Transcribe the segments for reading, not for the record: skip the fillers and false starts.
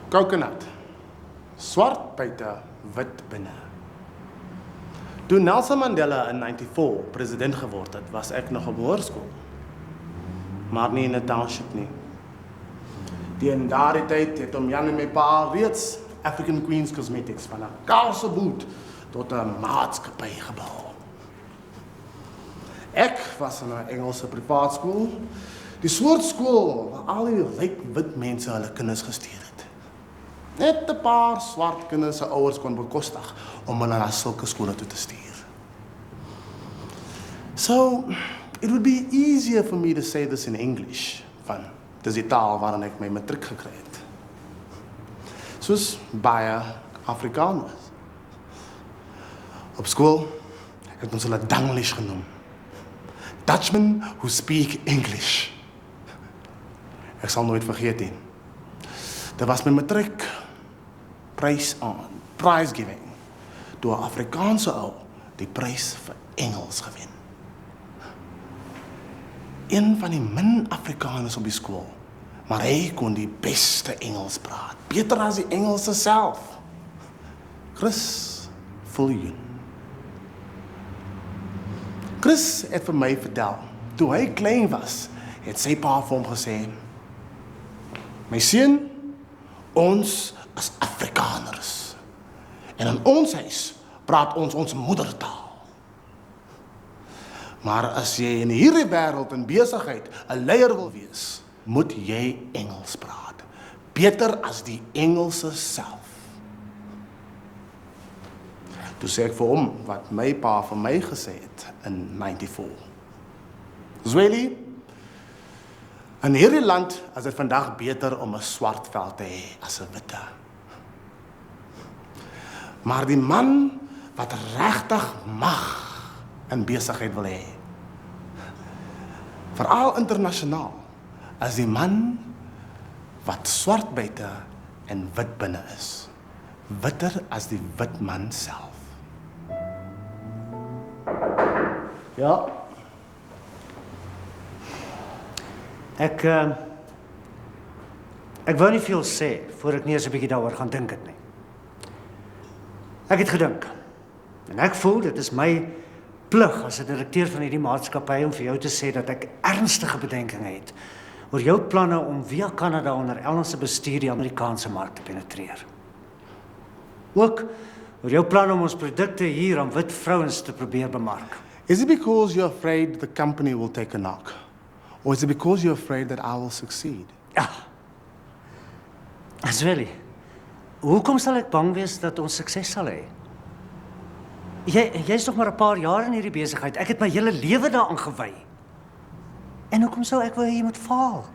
Coconut. Swart buite, wit binne. Toe Nelson Mandela in 94 president geword het, was ek nog op hoërskool. Maar nie in 'n township nie. In daardie tyd het Jan en my pa reeds African Queens Cosmetics van 'n kaalseboot tot 'n maatskappy gebou. Ek was in 'n Engelse privaat skool, die soort skool waar al die ryk wit mense hulle kinders gestuur het. Net 'n paar swart kinders se ouers kon bekostig om hulle na sulke skole toe te stuur. So, it would be easier for me to say this in English, van dis die taal waarin ek my matriek gekry het. Soos baie Afrikaners. Op skool het ons hulle Danglish genoem. Dutchmen who speak English. Ek sal nooit vergeet nie. Dit was my matriek prize giving. Toe 'n Afrikaanse ou die prys vir Engels gewen. Een van die min Afrikaners op die skool, maar hy kon die beste Engels praat, beter as die Engelse self. Chris Viljoen. Chris het vir my vertel, toe hy klein was, het sy pa vir hom gesê, my seun, ons is Afrikaners. En in ons huis praat ons moedertaal. Maar as jy in hierdie wêreld in besigheid 'n leier wil wees, moet jy Engels praat. Beter as die Engelse self. Toe sê ek vir hom wat my pa vir my gesê het in 94. Zweli, in hierdie land is dit vandag beter om 'n swart vel te hê as 'n witte. Maar die man wat regtig mag in besigheid wil hê, veral internasionaal, is die man wat swart buite en wit binne is. Witter as die wit man self. Ja. Ek wou nie veel sê voor ek nie eens 'n bietjie daaroor gaan dink het nie. Ek het gedink. En ek voel dit is my plig as 'n direkteur van hierdie maatskappy om vir jou te sê dat ek ernstige bedenkinge het oor jou planne om via Kanada onder Ellen se bestuur die Amerikaanse mark te penetreer. Ook oor jou planne om ons produkte hier aan wit vrouens te probeer bemark. Is it because you're afraid the company will take a knock? Or is it because you're afraid that I will succeed? Ja. Zweli, hoekom sal ek bang wees dat ons sukses sal hê? Jy's nog maar 'n paar jaar in hierdie besigheid. Ek het my hele lewe daaraan gewy. En hoekom sou ek wou hê jy moet faal?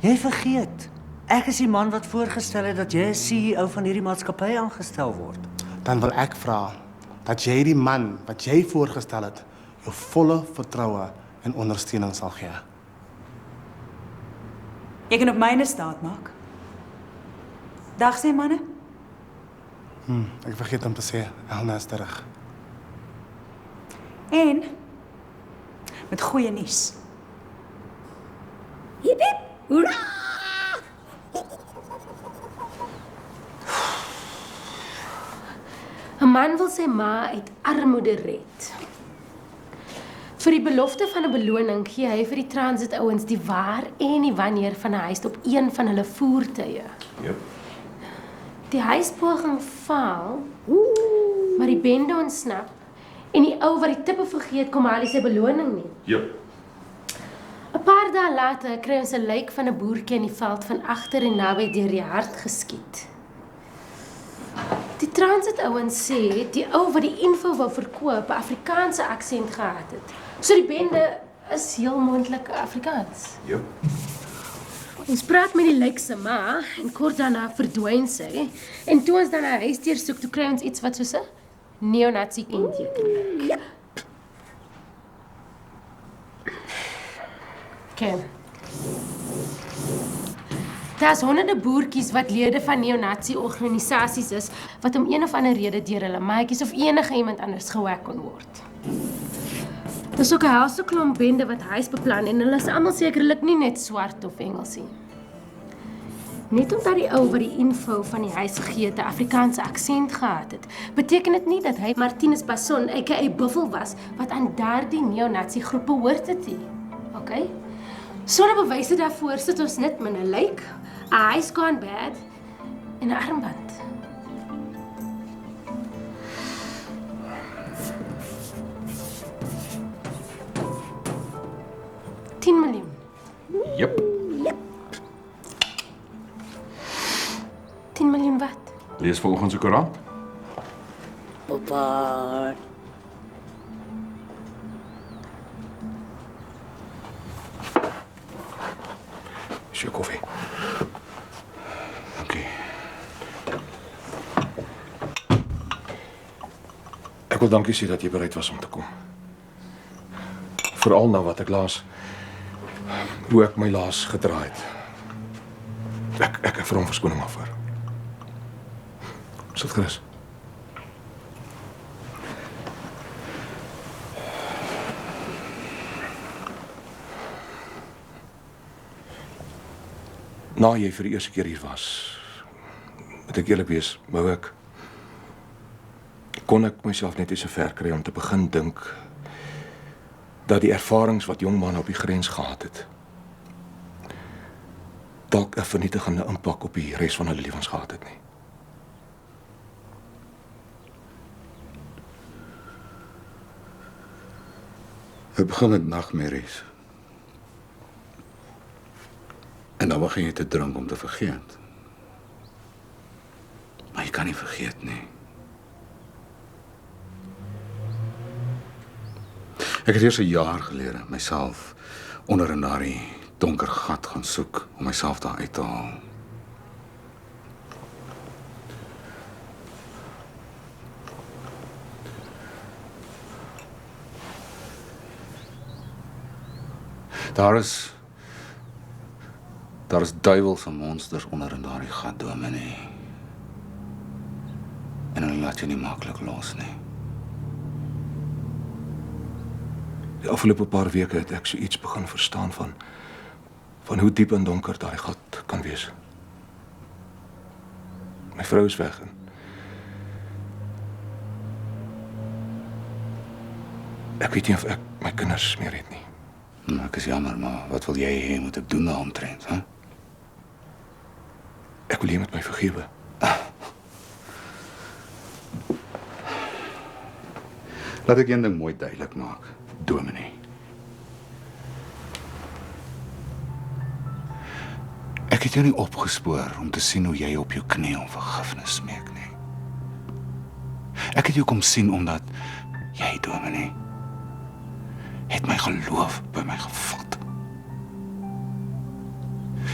Jy vergeet. Ek is die man wat voorgestel het dat jy 'n CEO van hierdie maatskappy aangestel word. Dan wil ek vra dat jy die man wat jy voorgestel het, jou volle vertroue en ondersteuning sal gee. Jy kan op myne staat maak. Dag sê manne. Ek vergeet om te sê, Elna is terug. En met goeie nuus. Hip hip, hoera! Een man wil sy ma uit armoede red. Vir die belofte van 'n beloning gee hy vir die transit ouens die waar en die wanneer van 'n huis op een van hulle voertuie. Yep. Die huispoging faal, maar die bende ontsnap en die ou wat die tippe vergeet kom haal sy beloning nie. Yep. 'n Paar dae later kry ons 'n lijk van 'n boertjie in die veld van agter en naby deur die hart geskiet. Die transit ouens sê die ou wat die info wou verkoop 'n Afrikaanse aksent gehad het. So die bende is heel moontlik Afrikaans. Yep. Ons praat met die lijk se ma en kort daarna verdwyn sy. En toe ons dan na huis deursoek, toe kry ons iets wat soos 'n neonazi kenteken lyk. Okay. Daar's honderde boertjies wat lede van neonazi-organisasies is wat om een of ander rede deur hulle maatjies of enige iemand anders gehack kon word. Dis ook 'n helse klomp bende wat huis beplan en hulle is almal sekerlik nie net swart of Engels nie. Net omdat die ou wat die info van die huis gegee het 'n Afrikaanse aksent gehad het, beteken dit nie dat hy Martinus Basson, aka Buffel was, wat aan daardie neo-nazi groep behoort het nie. Okay? Sonder bewyse daarvoor sit ons net met 'n lijk, 'n eyes gone bad en 'n armband. $10 miljoen. Jep. 10 miljoen wat? Lees vanoggend se koerant. Papa. Is jou koffie? Dankie. Ek wil dankie sê dat jy bereid was om te kom. Veral na wat ek laas, hoe ek my laas gedraai het. Ek vra om verskoning daarvoor. Sit gerus. Na jy vir die eerste keer hier was, moet ek eerlik wees, kon ek myself net nie so ver kry om te begin dink dat die ervarings wat jong manne op die grens gehad het, dalk 'n vernietigende impak op die res van hulle lewens gehad het nie. Het begin met nagmerries. En dan begin jy te drink om te vergeet. Maar jy kan nie vergeet nie. Ek het eers 'n jaar gelede myself onder in daardie donker gat gaan soek om myself daar uit te haal. Daar is duiwelse monsters onder in daardie gat, dominee. En hulle laat jy nie maklik los nie. Die afgelope paar weke het ek so iets begin verstaan van hoe diep en donker daardie gat kan wees. My vrou is weg en ek weet nie of ek my kinders meer het nie. Ek is jammer, maar wat wil jy hê moet ek doen daaromtrent, hè? Ek wil jy met my vergewe. Laat ek een ding mooi duidelik maak, dominee. Ek het jou nie opgespoor om te sien hoe jy op jou knie om vergifnis smeek nie. Ek het jou kom sien omdat jy, dominee, het my geloof by my gevat.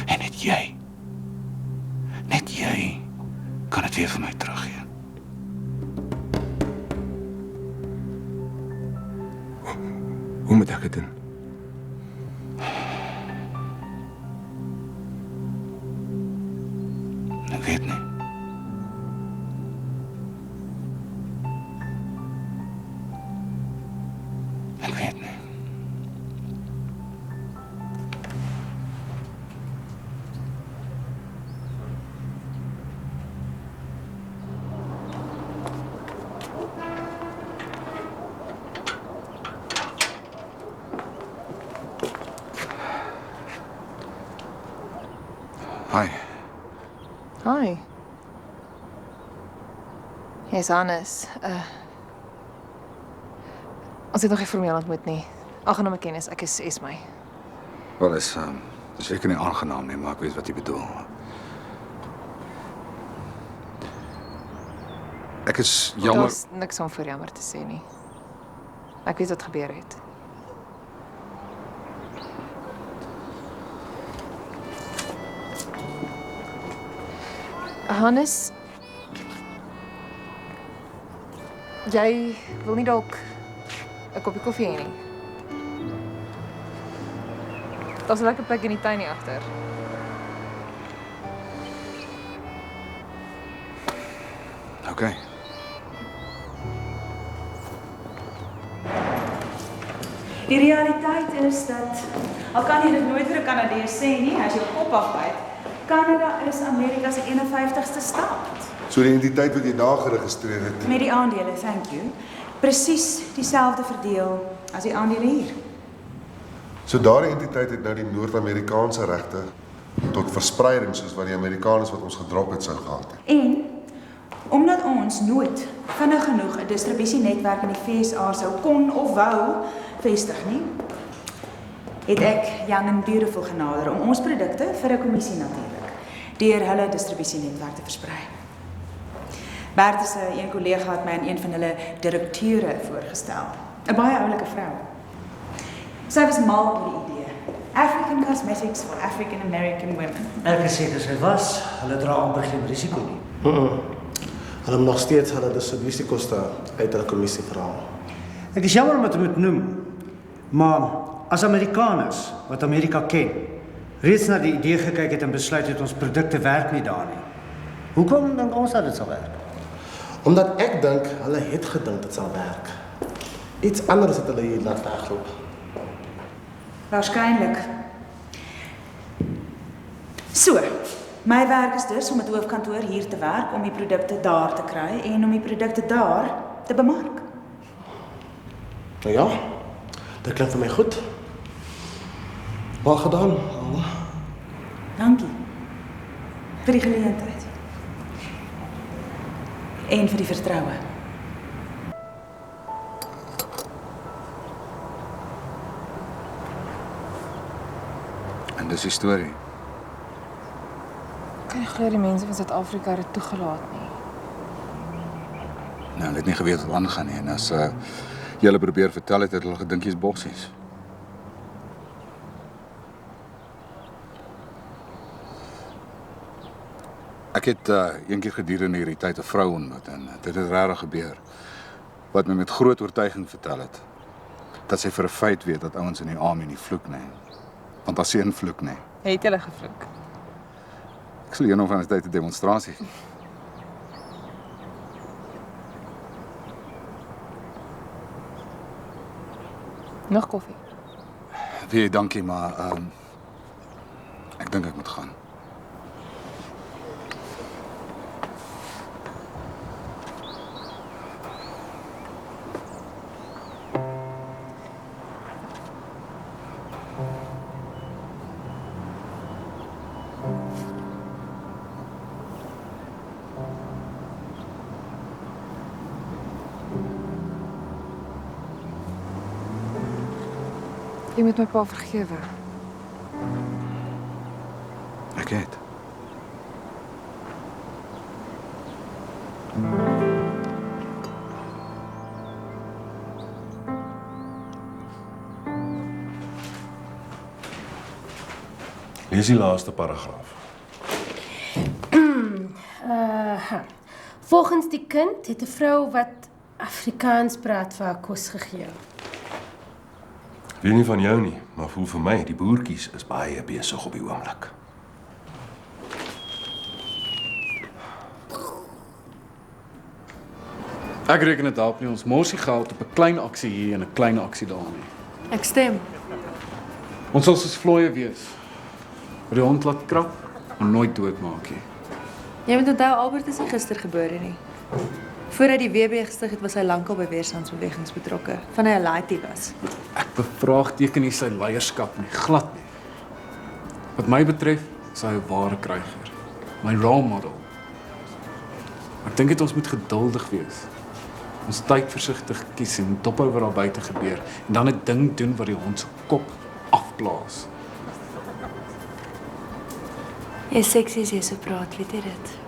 En net jy kan dit weer vir my teruggee. Hoe moet ek dit doen? Ek weet nie. Ek weet nie. Hi. Hi. Jy's Hannes. Ons het nog nie formeel ontmoet nie. Aangename kennis, ek is Esmy. Wel is seker nie aangenaam nie, maar ek weet wat jy bedoel. Ek is jammer. Daar's niks om vir jammer te sê nie. Ek weet wat gebeur het. Hannes, jy wil nie dalk 'n koppie koffie hê nie? Daar's 'n lekker plek in die tuin hier agter. Okay. Die realiteit is dat al kan jy dit nooit vir 'n Kanadees sê nie, as jou kop afbyt, Kanada is Amerika se 51ste staat. So die entiteit wat jy daar geregistreer het. Met die aandele, thank you. Presies dieselfde verdeel as die aandele hier. So daardie entiteit het nou die Noord-Amerikaanse regte tot verspreiding soos wat die Amerikaners wat ons gedrop het sou gehad het. En omdat ons nooit vinnig genoeg 'n distribusienetwerk in die VSA sou kon of wou vestig nie, het ek Young and Beautiful genader om ons produkte vir 'n kommissie natuurlik deur hulle distribusienetwerk te versprei. Bertha se een kollega het my aan een van hulle direkteure voorgestel, 'n baie oulike vrou. Sy was mal oor die idee. African cosmetics for African American women. Ek het gesê dis hy was, hulle dra amper geen risiko nie. Hulle moet nog steeds hulle distribusiekoste uit hulle kommissie verhaal. Ek is jammer om dit te moet noem, maar as Amerikaners wat Amerika ken, reeds na die idee gekyk het en besluit het ons produkte werk nie daar nie. Hoekom dink ons dat dit sal werk? Omdat ek dink hulle het gedink dit sal werk. Iets anders het hulle hier laat wegloop. Waarskynlik. So, my werk is dus om met hoofkantoor hier te werk om die produkte daar te kry en om die produkte daar te bemark. Nou ja, dit klink vir my goed. Wel gedaan, Alma. Dankie. Vir die geleentheid. En vir die vertroue. En dis die storie. Kan jy glo die mense van Suid-Afrika het toegelaat nie? Nou, hulle het nie geweet wat aangaan nie. En as jy hulle probeer vertel het hulle gedink jy's boksies. Ek het een keer gedurende hierdie tyd 'n vrou ontmoet en dit het regtig gebeur. Wat my met groot oortuiging vertel het, dat sy vir 'n feit weet dat ouens in die army nie vloek nie. Want as sy invloek nie. Het julle gevloek? Ek sal eendag van die tyd 'n demonstrasie gee. Nog koffie? Nee, dankie, maar ek dink ek moet gaan. Jy moet my pa vergewe. Ek het. Lees die laaste paragraaf. Volgens die kind het 'n vrou wat Afrikaans praat vir haar kos gegee. Ek weet nie van jou nie, maar voel vir my die boertjies is baie besig op die oomblik. Ek reken dit help nie ons mors die geld op 'n klein aksie hier en 'n klein aksie daar nie. Ek stem. Ons sal soos vlooie wees. Wat die hond laat krap, maar nooit doodmaak nie. Jy moet onthou Albert is nie gister gebore nie. Voordat die WB gestig het, was hy lankal by weerstandsbewegings betrokke, van hy 'n laaitie was. Ek bevraagteken nie sy leierskap nie, glad nie. Wat my betref, is hy 'n ware kryger. My role model. Ek dink dit ons moet geduldig wees. Ons tyd versigtig kies en dophou wat daar buite gebeur en dan 'n ding doen wat die hond se kop afblaas. Jy is sexy as jy so praat, weet jy dit?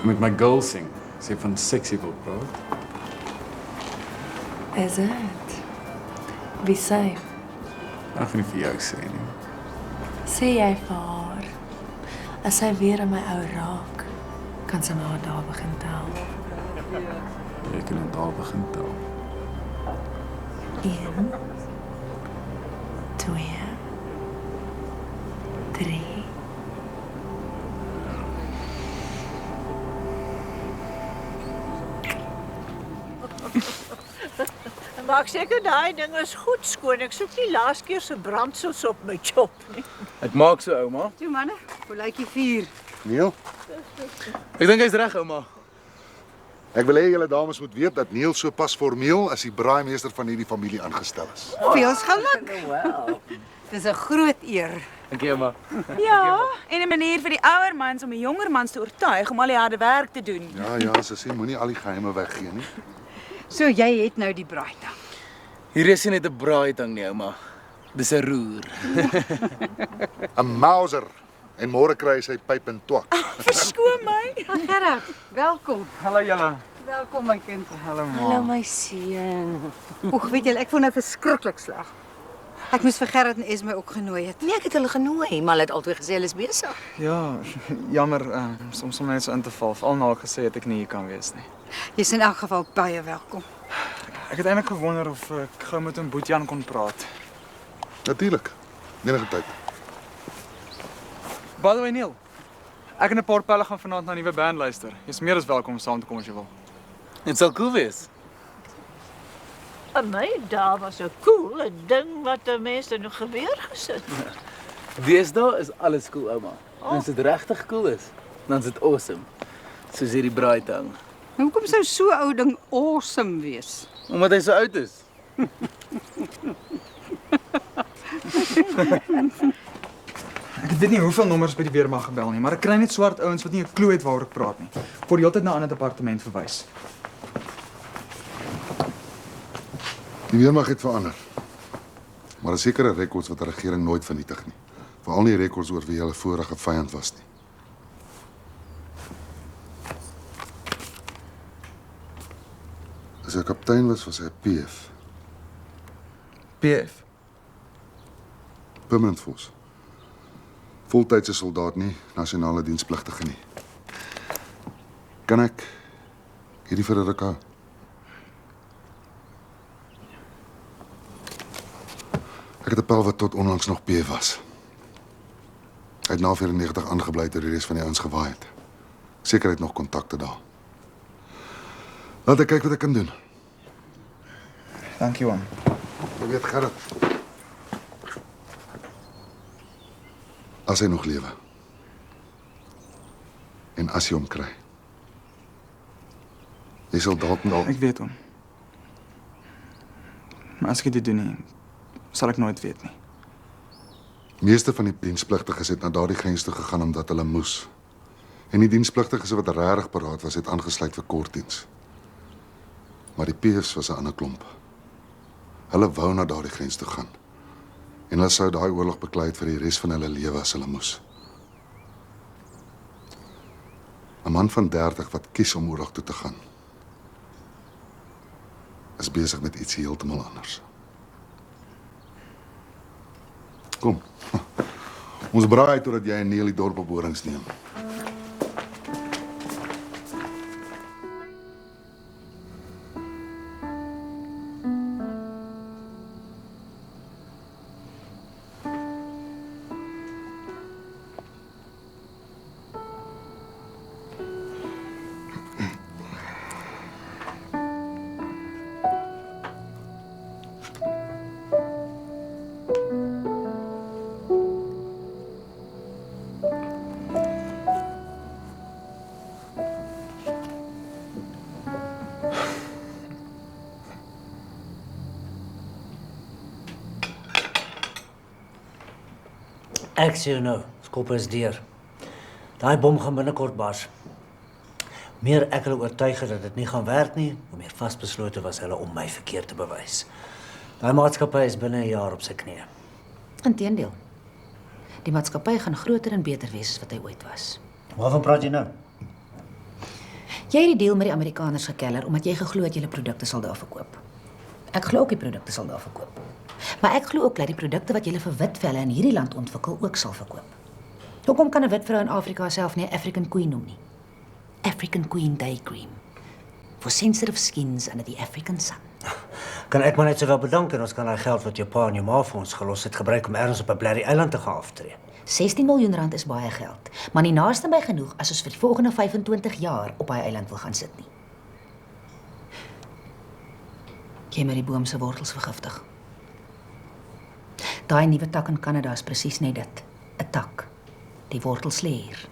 Met my girl sing, sy van sexy wil praat. Is dit? Wie sê? Ek gaan nie vir jou sê nie. Sê jy vir haar, as sy weer aan my ou raak, kan sy maar daar begin tel. Jy kan net daar begin tel. 1, 2, 3. Maak seker daai ding is goed skoon. Ek soek nie laas keer se brandsels op my chop nie. Dit maak so, ouma. Toe manne, hoe lyk die vuur? Neil, Ek dink hy's reg, ouma. ek wil hê julle dames moet weet dat Neil so pas formeel as die braaimeester van hierdie familie aangestel is. Veel geluk. Dis 'n groot eer. Dankie, ouma. Ja, en 'n manier vir die ouer mans om die jonger mans te oortuig om al die harde werk te doen. Ja, sussie, moenie al die geheime weggee nie. So jy het nou die braaitang. Hier is nie net 'n braaitang nie, ouma. Dis 'n roer. 'n Mauser. En môre kry hy sy pyp en twak. Verskoon my. Gerard, welkom. Hallo julle. Welkom my kind. Hallo ma. Hallo my seun. Oeg, weet julle, ek voel nou verskriklik sleg. Ek moes vir Gerard en Esme ook genooi het. Nee, ek het hulle genooi, maar hulle het altyd gesê hulle is besig. Ja, jammer soms om net so in te val. Veral nou gesê het ek nie hier kan wees nie. Jy's in elk geval baie welkom. Ek het eintlik gewonder of ek gou met hom Boetjan kon praat. Natuurlik. Enige tyd. By the way, Neil. Ek en 'n paar pelle gaan vanaand na 'n nuwe band luister. Jy's meer as welkom om saam te kom as jy wil. Dit sal cool wees. En my daar was 'n cool ding wat die mense nog gebeur gesit. Deesdae is alles cool, ouma. En as dit regtig cool is, dan is dit awesome. Soos hierdie braaitang. Hoekom sou so 'n ou ding awesome wees? Omdat hy so oud is. Ek weet nie hoeveel nommers by die weermag gebel nie, maar ek kry net swart ouens wat nie 'n klou het waaroor ek praat nie. Word heeltyd na 'n ander departement verwys. Die weermag het verander. Maar 'n sekere rekords wat 'n regering nooit vernietig nie. Veral nie rekords oor wie hulle vorige vyand was nie. As hy kaptein was hy 'n PF. PF. Permanent Force. Voltydse soldaat nie, nasionale dienspligtige nie. Kan ek hierdie vir 'n ruk hou? Ek het 'n pel wat tot onlangs nog PF was. Hy het na 94 aangebly toe die res van die ouens gewaai het. Seker hy het nog kontakte daar. Laat ek kyk wat ek kan doen. Dankie, oom. Jy weet Gerrit. As hy nog lewe. En as jy hom kry. Jy sal dalk. Ek weet hom. Maar as ek dit doen nie, sal ek nooit weet nie. Meeste van die dienspligtiges het na daardie grens toe gegaan omdat hulle moes. En die dienspligtiges wat regtig paraat was, het aangesluit vir kortdiens. Maar die PF's was 'n ander klomp. Hulle wou na daardie grens toe gaan. En hulle sou daai oorlog beklei het vir die res van hulle lewe as hulle moes. 'n Man van 30 wat kies om oorlog toe te gaan, is besig met iets heeltemal anders. Kom. Ons braai totdat jy en Neil die dorp op horings neem. Ek sê jou nou, skop is deur. Daai bom gaan binnekort bars. Meer ek hulle oortuig het dat dit nie gaan werk nie, hoe meer vasbeslote was hulle om my verkeerd te bewys. Daai maatskappy is binne 'n jaar op sy knieë. Inteendeel. Die maatskappy gaan groter en beter wees as wat hy ooit was. Waarvan praat jy nou? Jy het die deal met die Amerikaners gekeller omdat jy geglo het julle produkte sal daar verkoop. Ek glo ook die produkte sal daar verkoop. Maar ek glo ook dat die produkte wat julle vir wit velle in hierdie land ontwikkel ook sal verkoop. Hoekom kan 'n wit vrou in Afrika self nie 'n African Queen noem nie? African Queen Day Cream. For sensitive skins under the African sun. Kan ek maar net sowel bedank en ons kan daai geld wat jou pa en jou ma vir ons gelos het gebruik om ergens op 'n blerrie eiland te gaan aftree. 16 miljoen rand is baie geld, maar nie naaste by genoeg as ons vir die volgende 25 jaar op daai eiland wil gaan sit nie. jy met die boom se wortels vergiftig. Daai nuwe tak in Kanada is presies net dit, 'n tak. Die wortels lê hier.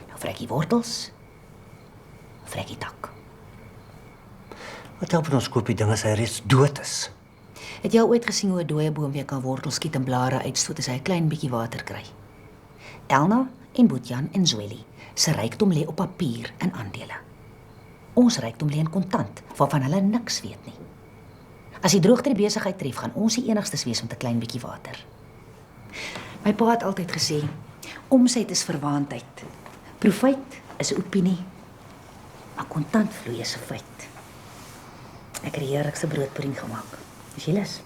Nou vrek die wortels, vrek die tak. Wat help ons koop die ding as hy reeds dood is? Het jy ooit gesien hoe 'n dooie boom weer kan wortels skiet en blare uitstoot as hy 'n klein bietjie water kry? Elna en Boetjan en Zweli se rykdom lê op papier en aandele. Ons rykdom lê in kontant, waarvan hulle niks weet nie. As die droogte die besigheid tref, gaan ons die enigstes wees met 'n klein bietjie water. My pa het altyd gesê, omset is verwaandheid. Profijt is 'n opinie, maar kontantvloei is 'n feit. Ek het die heerlikste broodpudding gemaak. Is jy lus?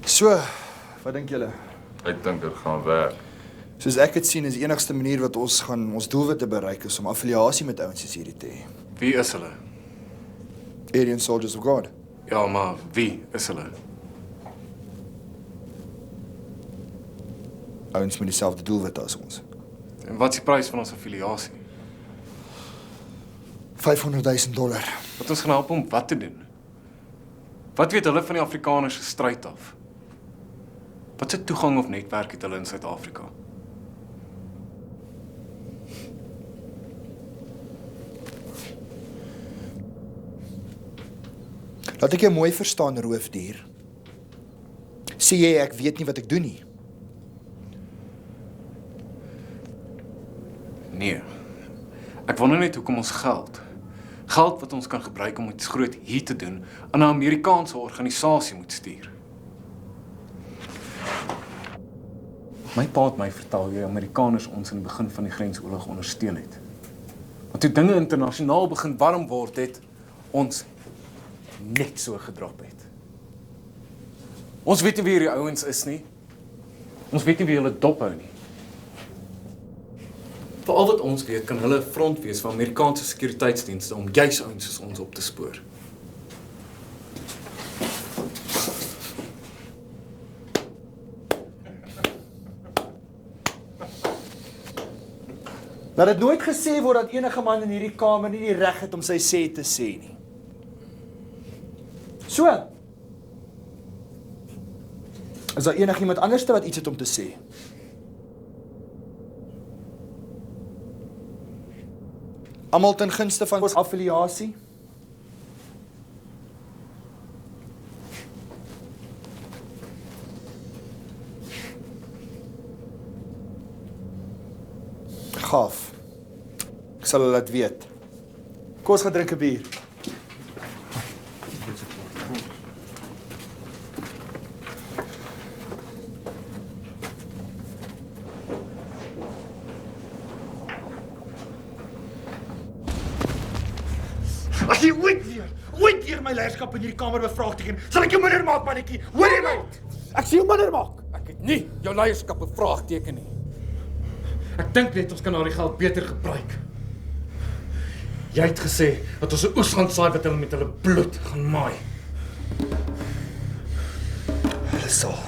So, wat dink julle? Ek dink dit gaan werk. Soos ek dit sien, is die enigste manier wat ons gaan ons doelwitte bereik is om affiliasie met ouens soos hierdie te hê. Wie is hulle? Aryan Soldiers of God. Ja, maar wie is hulle? Ouens met dieselfde doelwitte as ons. En wat is die prys van ons affiliasie? $500,000. Wat ons gaan help om wat te doen? Wat weet hulle van die Afrikaners se stryd af? Wat se toegang of netwerk het hulle in Suid-Afrika? Laat ek jou mooi verstaan, roofdier. Sê jy ek weet nie wat ek doen nie? Nee. Ek wonder net hoekom ons geld wat ons kan gebruik om iets groot hier te doen, aan 'n Amerikaanse organisasie moet stuur. My pa het my vertel jy Amerikaners ons in die begin van die grensoorlog ondersteun het. Maar toe dinge internasionaal begin warm word, het ons net so gedrop het. Ons weet nie wie hierdie ouens is nie. Ons weet nie wie hulle dophou nie. Vir al wat ons weet, kan hulle 'n front wees van Amerikaanse sekuriteitsdienste om juis ouens soos ons op te spoor. Dat dit nooit gesê word dat enige man in hierdie kamer nie die reg het om sy sê te sê nie. So. Is daar enigiemand anderste wat iets het om te sê? Almal ten gunste van ons affiliasie? Gaaf. Ek sal hulle laat weet. Kom ons gaan drink 'n bier. As jy ooit weer my leierskap in hierdie kamer bevraagteken, sal ek jou minder maak, mannetjie. Hoor jy my? Ek sê jou minder maak. Ek het nie jou leierskap bevraagteken nie. Ek dink net ons kan daardie geld beter gebruik. Jy het gesê dat ons 'n oes gaan saai wat hulle met hulle bloed gaan maai. Hulle sal.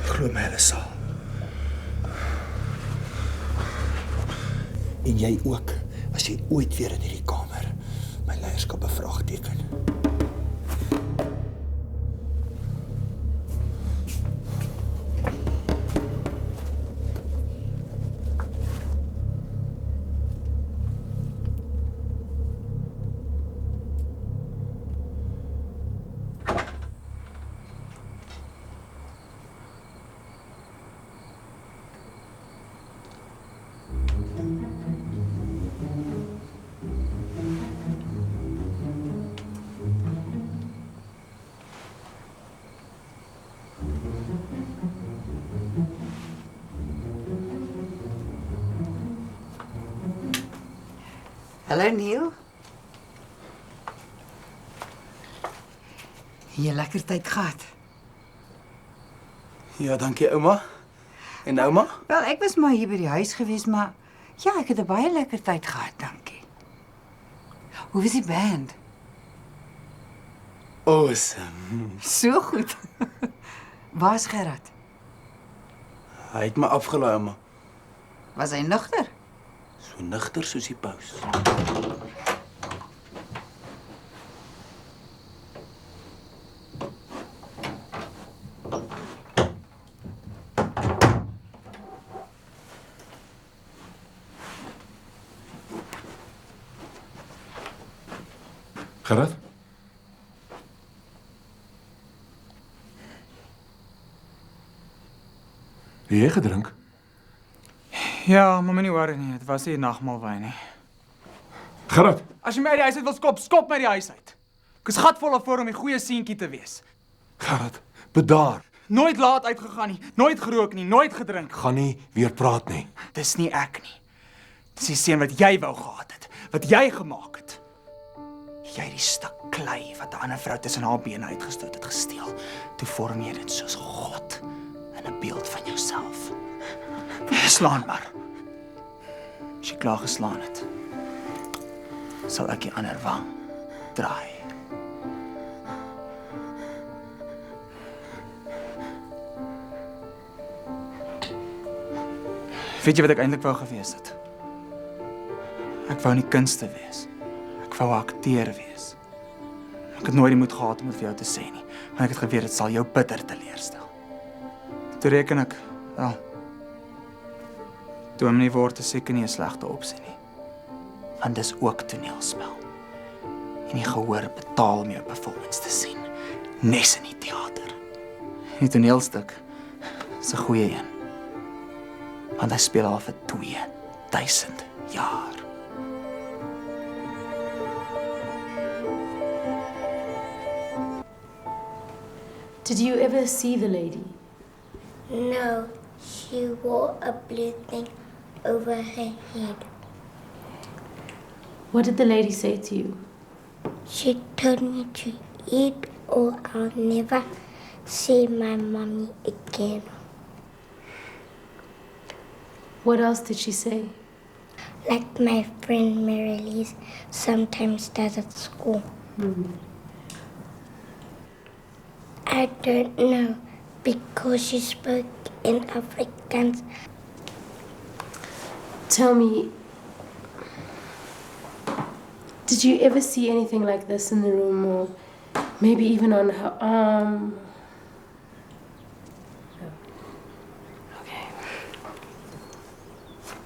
Glo my, hulle sal. En jy ook, as jy ooit weer in hierdie kamer my leierskap bevraagteken. Hallo Neil. Jy lekker tyd gehad? Ja, dankie ouma. En ouma? Wel, ek was maar hier by die huis gewees, maar ja, ek het 'n baie lekker tyd gehad, dankie. Hoe was die band? Awesome. So goed. Waar's Gerard? Hy het my afgelaai, ouma. Was hy nugter? So nugter soos die paus. Gerard? Het jy gedrink? Ja, maar moenie worry nie, dit was nie nagmaalwyn nie. Gerard? As jy my uit die huis uit wil skop, skop my uit die huis uit. Ek is gatvol voor om 'n goeie seentjie te wees. Gerard, bedaar. Nooit laat uitgegaan nie, nooit gerook nie, nooit gedrink. Gaan nie weer praat nie. Dis nie ek nie. Dis die seun wat jy wou gehad het, wat jy gemaak het. Jy die stuk klei wat 'n ander vrou tussen haar bene uitgestoot het gesteel. Toe vorm jy dit soos God in 'n beeld van jouself. Slaan maar. As jy klaar geslaan het, sal ek die ander wang draai. Weet jy wat ek eintlik wou gewees het? Ek wou nie kunste wees. Ek wou 'n akteur wees. Ek het nooit die moed gehad om dit vir jou te sê nie, want ek het geweet dit sal jou bitter teleurstel. Toe reken ek, wel, dominee word is seker nie 'n slegte opsie nie. Want dis ook toneelspel. En die gehoor betaal om jou performance te sien, nes in die teater. Die toneelstuk is 'n goeie een. Want hy speel al vir 2000 jaar. Did you ever see the lady? No, she wore a blue thing over her head. What did the lady say to you? She told me to eat or I'll never see my mommy again. What else did she say? Like my friend Mary-Lise sometimes does at school. I don't know because she spoke in Afrikaans. Tell me, did you ever see anything like this in the room, or maybe even on her arm? No. Okay.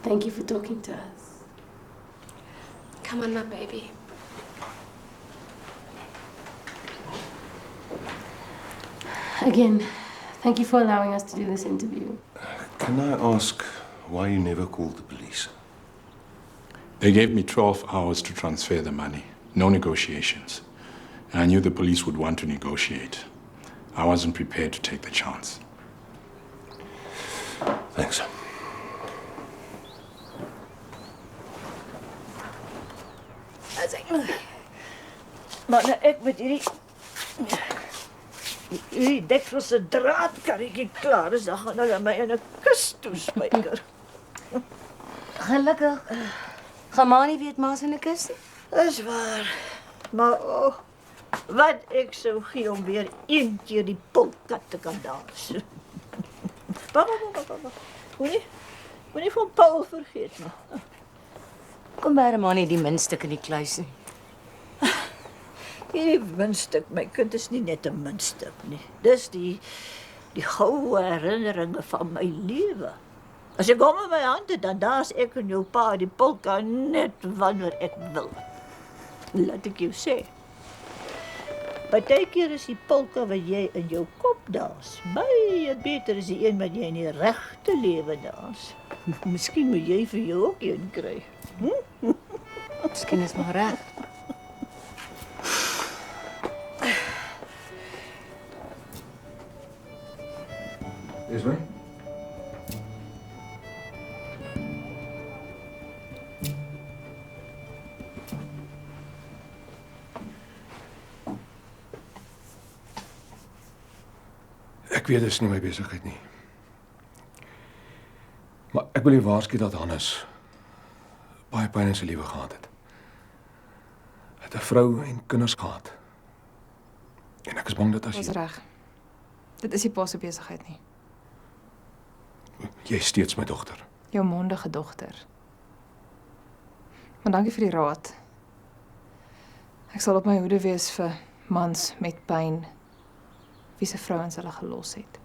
Thank you for talking to us. Come on, my baby. Again, thank you for allowing us to do this interview. Can I ask why you never called the police? They gave me 12 hours to transfer the money. No negotiations. I knew the police would want to negotiate. I wasn't prepared to take the chance. Thanks. Maar nou ek met hierdie dekselse draadkarretjie klaar is, dan gaan hulle my in 'n kus toespyker. Gelukkig. Gaan ma nie weet ma's in 'n kus nie. Dis waar. Maar wat ek sou gee om weer een keer die polka te kan dans. Papa. Moenie van Paul vergeet nie. Kom by ma nie die muntstuk in die kluis nie. Hierdie muntstuk, my kind, is nie net 'n muntstuk nie. Dis die goue herinneringe van my lewe. As ek hom in my hande, dan dans ek en jou pa die polka net wanneer ek wil. Laat ek jou sê. Partykeer is die polka wat jy in jou kop dans baie beter as die een wat jy in die regte lewe dans. Miskien moet jy vir jou ook een kry. Miskien is maar reg. Is my? Ek weet dit is nie my besigheid nie. Maar ek wil jou waarsku dat Hannes baie pyn in sy lewe gehad het. Hy het 'n vrou en kinders gehad. En ek is bang dat as Dis reg. Dit is nie pa se besigheid nie. jy is steeds my dogter. Jou mondige dogter. Maar dankie vir die raad. Ek sal op my hoede wees vir mans met pyn wie se vrouens hulle gelos het.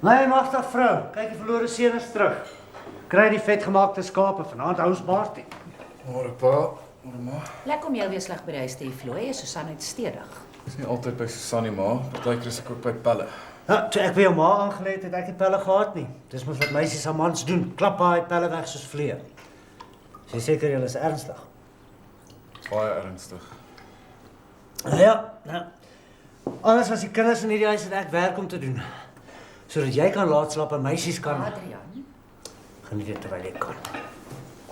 Nee, magtig vrou, kyk die verlore seun is terug. Kry die vetgemaakte skape vanaand housbaartie. Môre pa, môre ma. Lekker om jou weer sleg by die huis te hê, Floy, is Susan uitstedig. Ek is nie altyd by Susan nie, ma. Partykeer is ek ook by Pelle. Ja, toe ek by jou ma aangelê het ek die pelle gehad nie. Dis mos wat meisies aan mans doen, klap haar pelle weg soos vlee. Sy seker julle is ernstig. Baie ernstig. Ja. Anders as die kinders in hierdie huis het ek werk om te doen. Sodat jy kan laat slaap en meisies kan. Adrian, Geniet dit terwyl jy kan.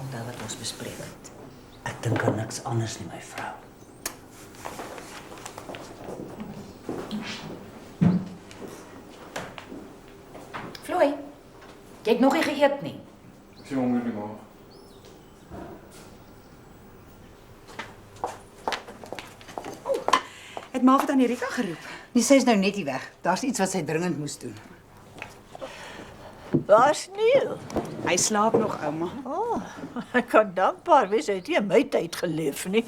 onthou wat ons bespreek het. Ek dink aan niks anders nie, my vrou. Floy, jy het nog nie geëet nie. Ek sien honger nie, ma. Het ma vir Amerika geroep. Nee, sy is nou net hier weg. Daar's iets wat sy dringend moes doen. Waar's Neil? Hy slaap nog, ouma. Oh, ek kan dankbaar wees hy het nie in my tyd geleef nie.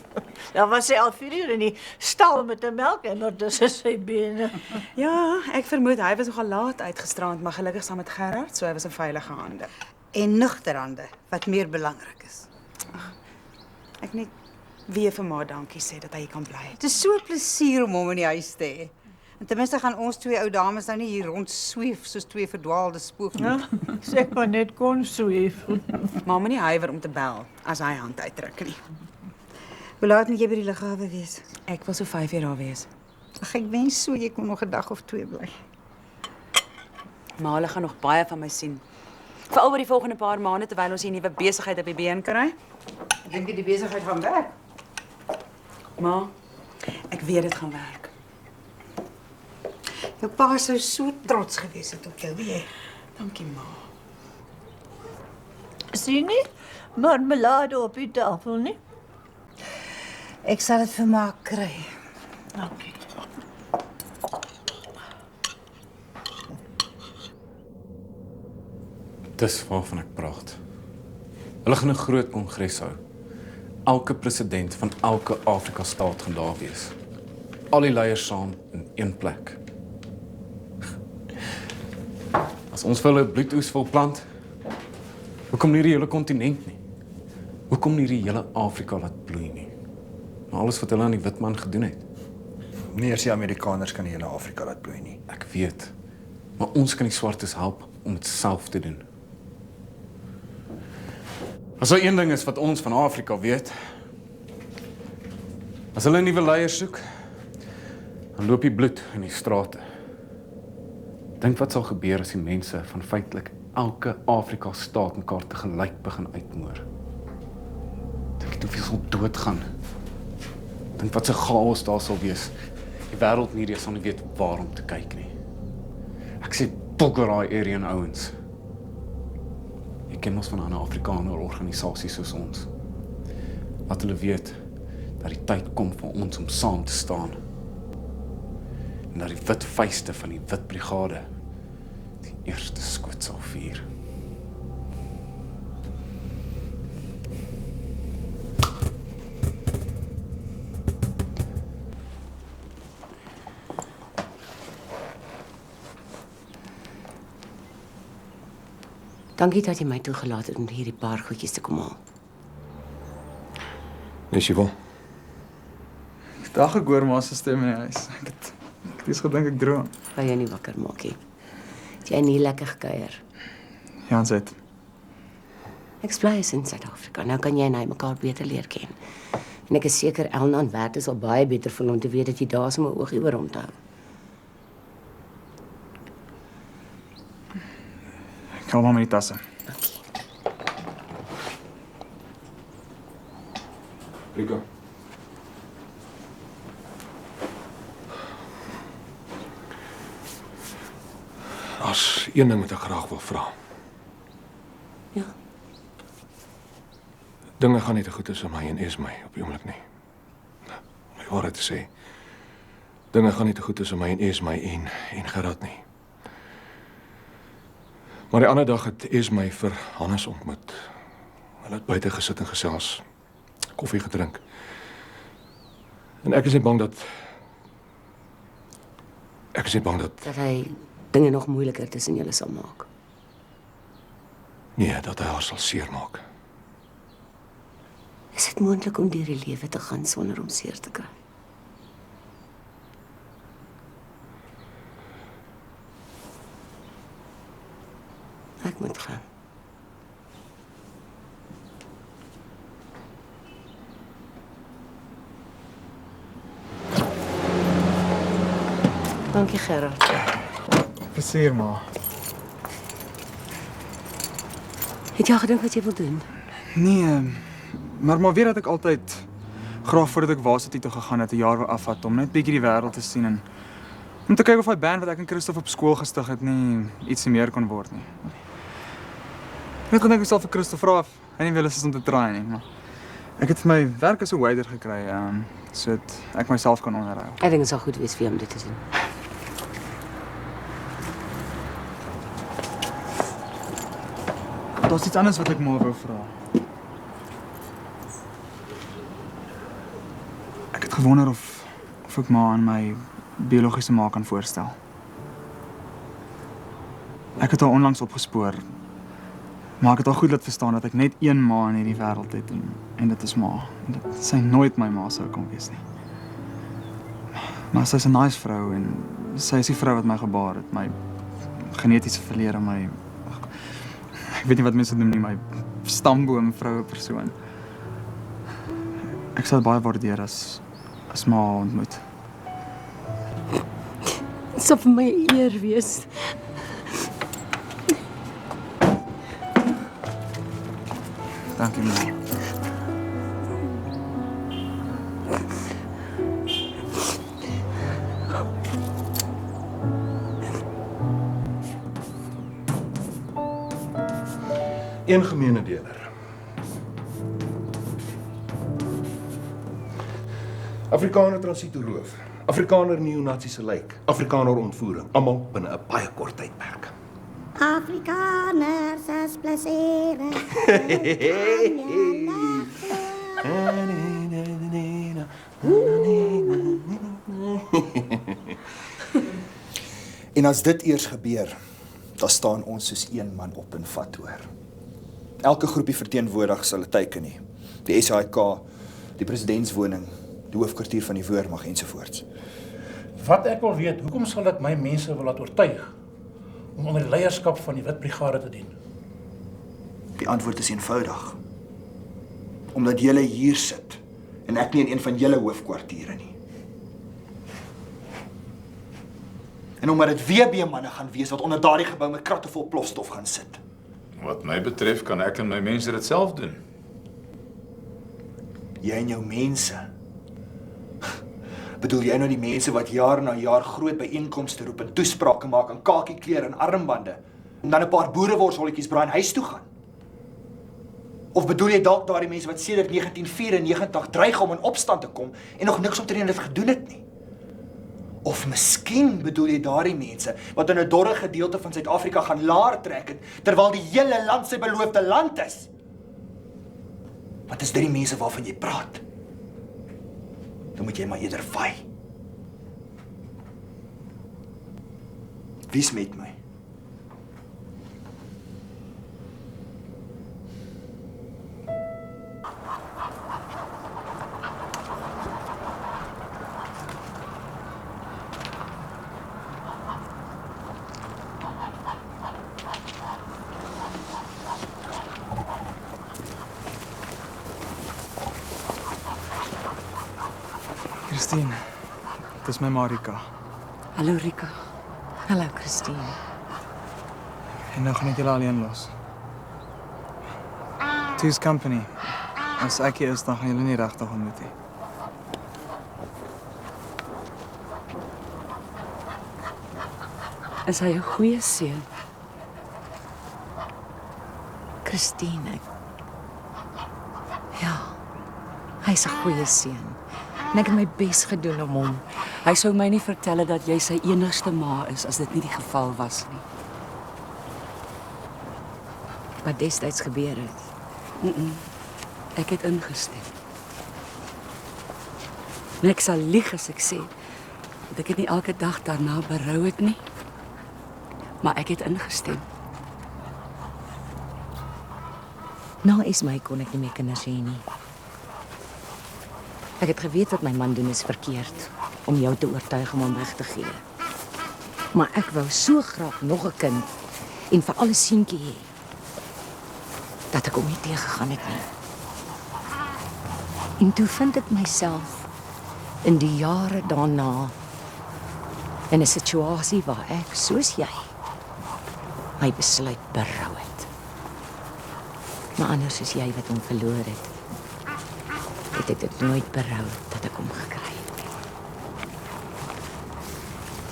Dan was hy al 4 uur in die stal met 'n melkemmer tussen sy bene. Ja, ek vermoed hy was nogal laat uitgestrand, maar gelukkig saam met Gerard, so hy was in veilige hande. En nugter hande, wat meer belangrik is. Ek net weer vir ma dankie sê dat hy hier kan bly. Het is so 'n plesier om hom in die huis te hê. En ten minste gaan ons twee ou dames nou nie hier rond sweef soos twee verdwaalde spooke nie. Ja, sê maar net kon sweef. Ma moenie huiwer om te bel as hy hand uitdruk nie. Hoe laat moet jy by die lughawe wees? Ek wil so 5 uur daar wees. Ag, ek wens so jy kon nog 'n dag of 2 bly. Maar hulle gaan nog baie van my sien. Veral oor die volgende paar maande terwyl ons hier 'n nuwe besigheid op die been kry. Ek dink die besigheid gaan werk. Ma, ek weet dit gaan werk. Jou pa sou so trots gewees het op jou, weet jy? Dankie, ma. Sien nie? Marmelade op die tafel nie. Ek sal dit vir ma kry. Dankie. Dis waarvan ek praat. Hulle gaan 'n groot kongres hou. Elke president van elke Afrika staat gaan daar wees. Al die leiers saam in een plek. As ons vir hulle bloedoes wil plant, hoekom nie die hele kontinent nie? Hoekom nie die hele Afrika laat bloei nie? Na alles wat hulle aan die wit man gedoen het. Nie eers die Amerikaners kan die hele Afrika laat bloei nie. Ek weet, maar ons kan die swartes help om dit self te doen. As daar een ding is wat ons van Afrika weet, as hulle 'n nuwe leier soek, dan loop die bloed in die strate. Dink wat sal gebeur as die mense van feitelik elke Afrika staat mekaar te gelyk begin uitmoor. Dink hoeveel sal doodgaan. Dink wat 'n chaos daar sal wees. Die wêreldmedia sal nie weet waar om te kyk nie. Ek sê bugger daai Aryan ouens. Jy ken ons van 'n Afrikaner organisasie soos ons. Laat hulle weet dat die tyd kom vir ons om saam te staan. En dat die wit vuiste van die wit brigade die eerste skoot sal vier. Dankie dat jy my toegelaat het om hierdie paar goedjies te kom haal. Is jy wel? Ek het al gehoor ma se stem in die huis. Ek het dis gedink ek droom. Wou jy nie wakker maak nie. Het jy nie lekker gekuier? Ja, ons het. Ek bly in Suid-Afrika. Nou kan jy en hy mekaar beter leer ken. En ek is seker Elna en Wert is al baie beter van om te weet dat jy daar is om 'n oogie oor hom te hou. Ek haal maar my tasse. Rika. Daar's een ding wat ek graag wil vra. Ja. Dinge gaan nie te goed tussen my en Esme op die oomblik nie. Om die waarheid te sê. Dinge gaan nie te goed tussen my en Esme en Gerard nie. Maar die ander dag het Esme vir Hannes ontmoet. Hulle het buite gesit en gesels, koffie gedrink. En ek is nie bang dat Dat hy dinge nog moeiliker tussen julle sal maak. Nee, dat hy haar sal seermaak. Is dit moontlik om deur die lewe te gaan sonder om seer te kry? Ek moet gaan. Dankie, Gerard. Plesier, ma. Het jy al gedink wat jy wil doen? Nee, maar weet dat ek altyd graag voordat ek Varsity toe gegaan het 'n jaar wou afvat om net bietjie die wêreld te sien en om te kyk of hy band wat ek en Christof op skool gestig het nie ietsie meer kon word nie. Ek kon net myself vir Christof vra of hy nie wil is om te try nie, maar ek het vir my werk as 'n waiter gekry, sodat ek myself kan onderhou. Ek dink dit sal goed wees vir hom dit te doen. Daar's iets anders wat ek maar wou vra. Ek het gewonder of ek ma aan my biologiese ma kan voorstel. Ek het haar onlangs opgespoor, maar ek het haar goed laat verstaan dat ek net een ma in hierdie wêreld het en dit is ma. En dat sy nooit my ma sou kon wees nie. Maar sy's 'n nice vrou en sy is die vrou wat my gebaar het, my genetiese verlede, my ek weet nie wat mense noem nie, my stamboom vroue persoon. Ek sal baie waardeer as ma ontmoet. Dit sal vir my 'n eer wees. Dankie, ma. Een gemeene deler. Afrikaner transito roof, Afrikaner neonaziese lijk, Afrikaner ontvoering, almal binne 'n baie kort tydperk. Afrikaners is plesierig. En as dit eers gebeur, dan staan ons soos een man op en vat hoor. Elke groepie verteenwoordig sal 'n teiken hê. Die SAIK, die presidentswoning, die hoofkwartier van die weermag ensovoorts. Wat ek wil weet, hoekom sal dit my mense wil laat oortuig om onder die leierskap van die Wit Brigade te dien? Die antwoord is eenvoudig. Omdat julle hier sit en ek nie in een van julle hoofkwartiere nie. En omdat dit WB-manne gaan wees wat onder daardie gebou met kratte vol plofstof gaan sit. Wat my betref kan ek en my mense dit self doen. Jy en jou mense. Bedoel jy nou die mense wat jaar na jaar groot byeenkomste roep en toesprake maak in kakieklere en armbande en dan 'n paar boereworsholletjies braai en huis toe gaan? Of bedoel jy dalk daardie mense wat sedert 1994 dreig om in opstand te kom en nog niks omtrent dit gedoen het nie? Of miskien bedoel jy daardie mense wat in 'n dorre gedeelte van Suid-Afrika gaan laar trek het terwyl die hele land sy beloofde land is? Wat is dit die mense waarvan jy praat? Dan moet jy maar eerder vaai. Wie's met my? Christine, dit is my Marika. Hallo Rika. Hallo Christine. En nou gaan ek julle alleen los. Two's company. As ek hier is, dan gaan julle nie regtig ontmoet nie. Is hy 'n goeie seun? Christine. Ja. Hy's 'n goeie seun. En ek het my bes gedoen om hom. Hy sou my nie vertel het dat jy sy enigste ma is as dit nie die geval was nie. Wat destyds gebeur het. Ek het ingestem. En ek sal lieg as ek sê dat ek dit nie elke dag daarna berou het nie. Maar ek het ingestem. Na Esmy kon ek nie meer kinders hê nie. Ek het geweet wat my man doen is verkeerd om jou te oortuig om hom weg te gee. Maar ek wou so graag nog 'n kind en vir alle seentjie hê dat ek hom nie teëgegaan het nie. En toe vind ek myself in die jare daarna in 'n situasie waar ek, soos jy, my besluit berou het. Maar anders as jy wat hom verloor het ek dit nooit berou dat ek hom gekry het.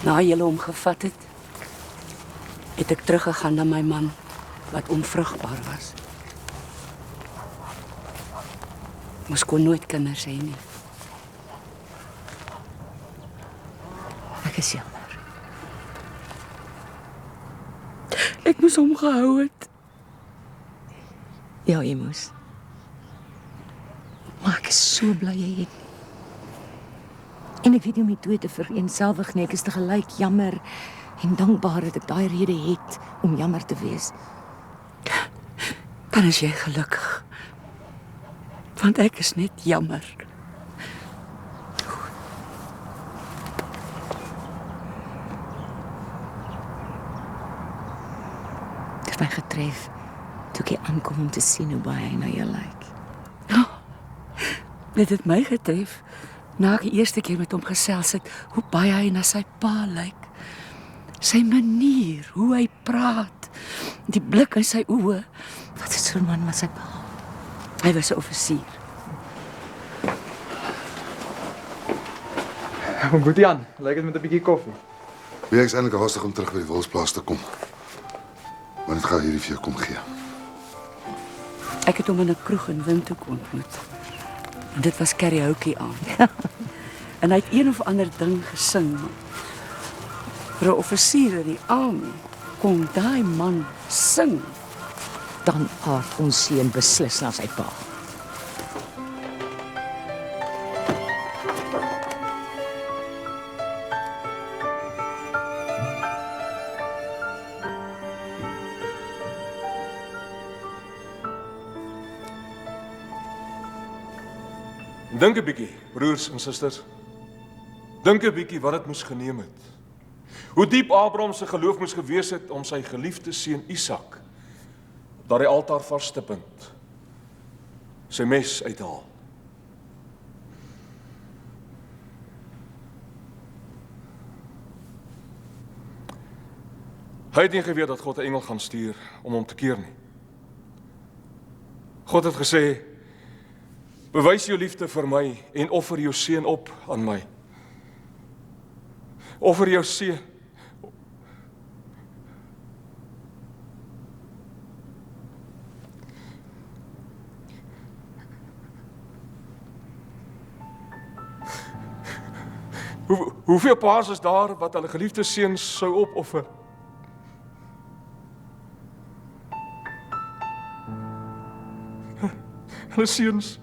Na jy hom gevat het ek teruggegaan na my man wat onvrugbaar was. Ons kon nooit kinders hê nie. Ek is jammer. Ek moes hom gehou het. Ja, jy moes. Maar ek is so bly jy het. En ek weet nie om die twee te vereenselwig nie. Ek is tegelyk jammer en dankbaar dat ek daai rede het om jammer te wees. Dan is jy gelukkig. Want ek is net jammer. Het het my getref toe ek hier aankom om te sien hoe baie hy na jou lyk. Dit het my getref na ek die eerste keer met hom gesels het hoe baie hy na sy pa lyk. Sy manier, hoe hy praat, die blik in sy oë. Wat is so 'n man was sy pa? Hy was 'n offisier. Boetian, lyk dit met 'n bietjie koffie. Wie ek's eintlik haastig om terug by die Wilsplaas te kom. Maar dit gaan hierdie vir jou kom gee. Ek het hom in 'n kroeg in Windhoek ontmoet. En dit was karaoke aan. En hy het een of ander ding gesing. Vir 'n offisier in die army kon daai man sing. Dan aard ons seun beslis na sy pa. Dink 'n bietjie, broers en susters. Dink 'n bietjie wat dit moes geneem het. Hoe diep Abraham se geloof moes gewees het om sy geliefde seun Isak op daardie altaar vasstippend sy mes uithaal. Hy het nie geweet dat God 'n engel gaan stuur om hom te keer nie. God het gesê: "Bewys jou liefde vir my en offer jou seun op aan my." Offer jou seun. Hoeveel paas is daar wat hulle geliefde seuns sou opoffer? Hulle seuns.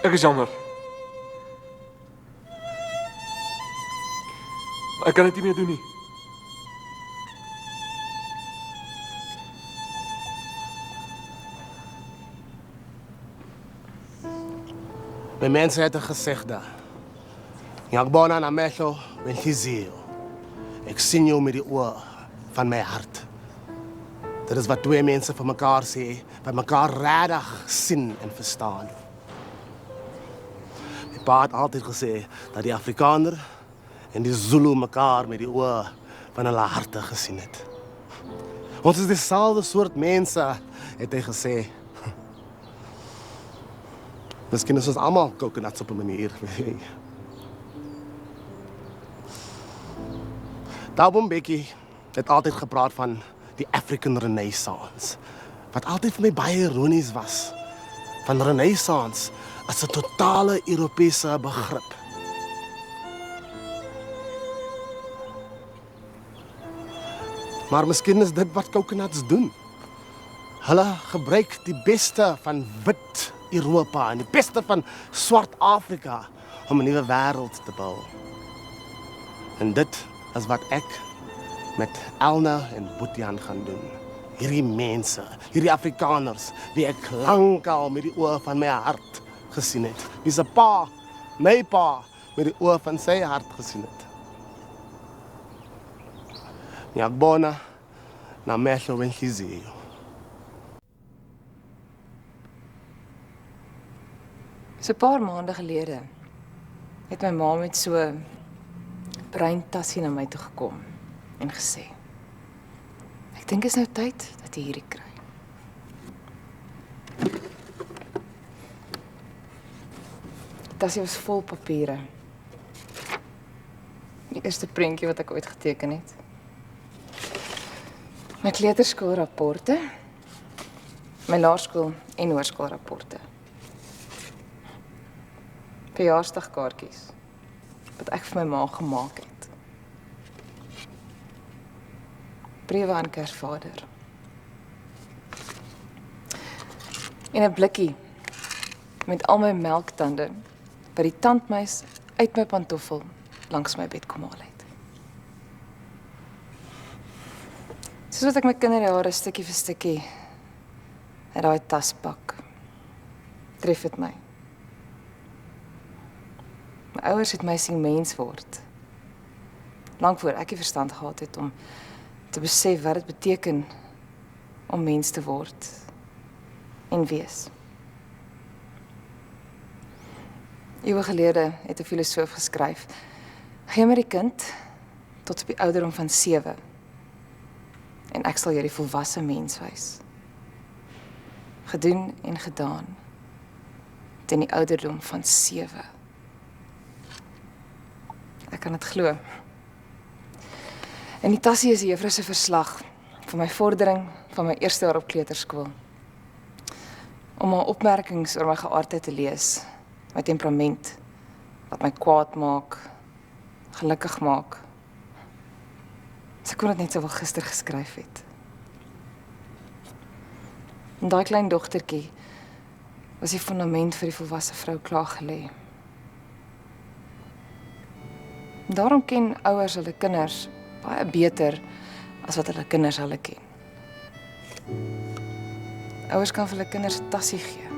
Ek is jammer. Ek kan dit nie meer doen nie. By My mense het 'n gesegde. Ngiyakubona namehlo wenhliziyo. Ek sien jou met die oë van my hart. Dit is wat twee mense vir mekaar sê, wat mekaar regtig sien en verstaan. My pa het altyd gesê dat die Afrikaner en die Zulu mekaar met die oë van hulle harte gesien het. Ons is dieselfde soort mense, het hy gesê. Miskien is ons almal coconuts op 'n manier. Thabo Mbeki het altyd gepraat van die African Renaissance, wat altyd vir my baie ironies was. Van Renaissance as 'n totale Europese begrip. Maar miskien is dit wat coconuts doen. Hulle gebruik die beste van wit Europa en die beste van swart Afrika om 'n nuwe wêreld te bou. En dit is wat ek met Elna en Boetian gaan doen. Hierdie mense, hierdie Afrikaners, wie ek lankal met die oë van my hart gesien het. Wie se pa, my pa, met die oë van sy hart gesien het. Ngiyakubona namehlo wenhliziyo. So 'n paar maande gelede het my ma met so 'n bruin tassie na my toe gekom en gesê: "Ek dink is nou tyd dat jy hierdie kry." Die tassie was vol papiere. Die eerste prentjie wat ek ooit geteken het. My kleuterskoolrapporte, my laerskool en hoërskoolrapporte. Verjaarsdagkaartjies wat ek vir my ma gemaak het. Briewe aan Kersvader. En 'n blikkie met al my melktande wat die tandmuis uit my pantoffel langs my bed kom haal het. Soos wat ek my kinderjare stukkie vir stukkie uit daai tas pak, tref dit my. My ouers het my sien mens word. Lank voor ek die verstand gehad het om te besef wat dit beteken om mens te word en wees. Eeue gelede het 'n filosoof geskryf: "Gee my die kind tot op die ouderdom van 7 en ek sal jou die volwasse mens wys. Gedoen en gedaan teen die ouderdom van 7. Ek kan dit glo. En die tassie is die juffrou se verslag van my vordering van my eerste jaar op kleuterskool. Om haar opmerkings oor my geaardheid te lees, my temperament, wat my kwaad maak, gelukkig maak. Sy kon dit net sowel gister geskryf het. En daai klein dogtertjie was die fundament vir die volwasse vrou klaar gelê. Daarom ken ouers hulle kinders baie beter as wat hulle kinders hulle ken. Ouers kan vir hulle kinders 'n tassie gee,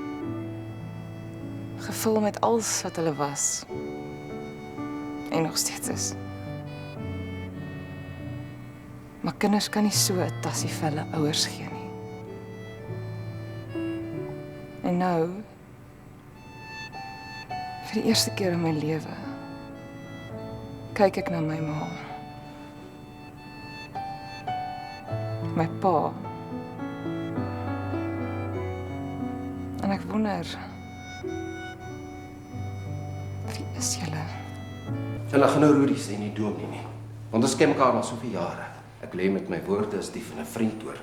gevul met alles wat hulle was en nog steeds is. Maar kinders kan nie so 'n tassie vir hulle ouers gee nie. En nou, vir die eerste keer in my lewe, kyk ek na my ma. My pa. En ek wonder, wie is julle? En ek gaan nou Rudy sê nie dominee nie. Want ons ken mekaar al soveel jare. Ek lê met my woorde as die van 'n vriend oor.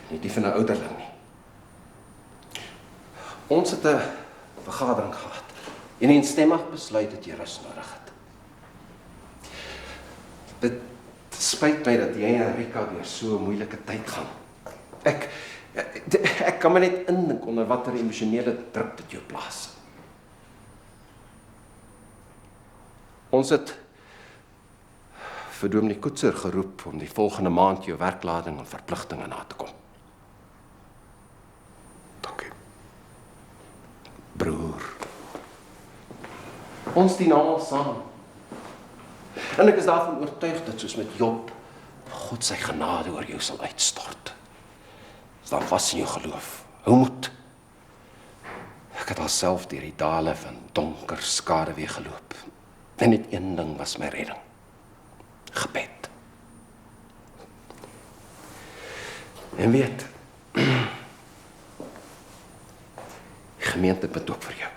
Nie die van 'n ouderling nie. Ons het 'n vergadering gehad en eenstemmig besluit dat jy rus nodig het. Dit spyt my dat jy en Rika deur so 'n moeilike tyd gaan. Ek kan my net indink onder watter emosionele druk dit jou plaas. Ons het vir Dominee Koetser geroep om die volgende maand jou werklading en verpligtinge na te kom. Dankie. Broer, Ons dien almal saam. En ek is daarvan oortuig dat soos met Job, God sy genade oor jou sal uitstort. Staan vas in jou geloof. Hou moed. Ek het alself deur die dale van donker skaduwee geloop. En net een ding was my redding. Gebed. En weet, die gemeente bid ook vir jou.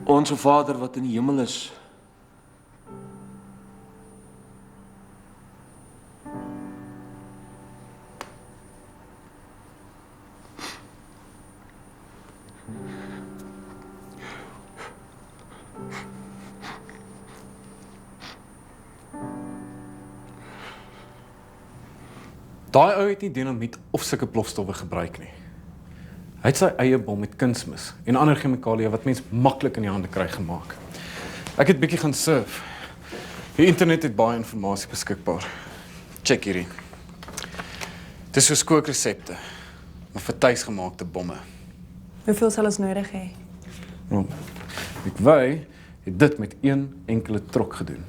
Onse Vader wat in die hemel is, Daai ou het nie dinamiet of sulke plofstowwe gebruik nie. Hy het sy eie bom met kunsmis en ander chemikalieë wat mens maklik in die hande kry gemaak. Ek het bietjie gaan surf. Die internet het baie inligting beskikbaar. Check hierdie. Dis soos kookresepte, maar vir tuisgemaakte bomme. Hoeveel sal ons nodig hê? Ek wy het dit met een enkele trok gedoen.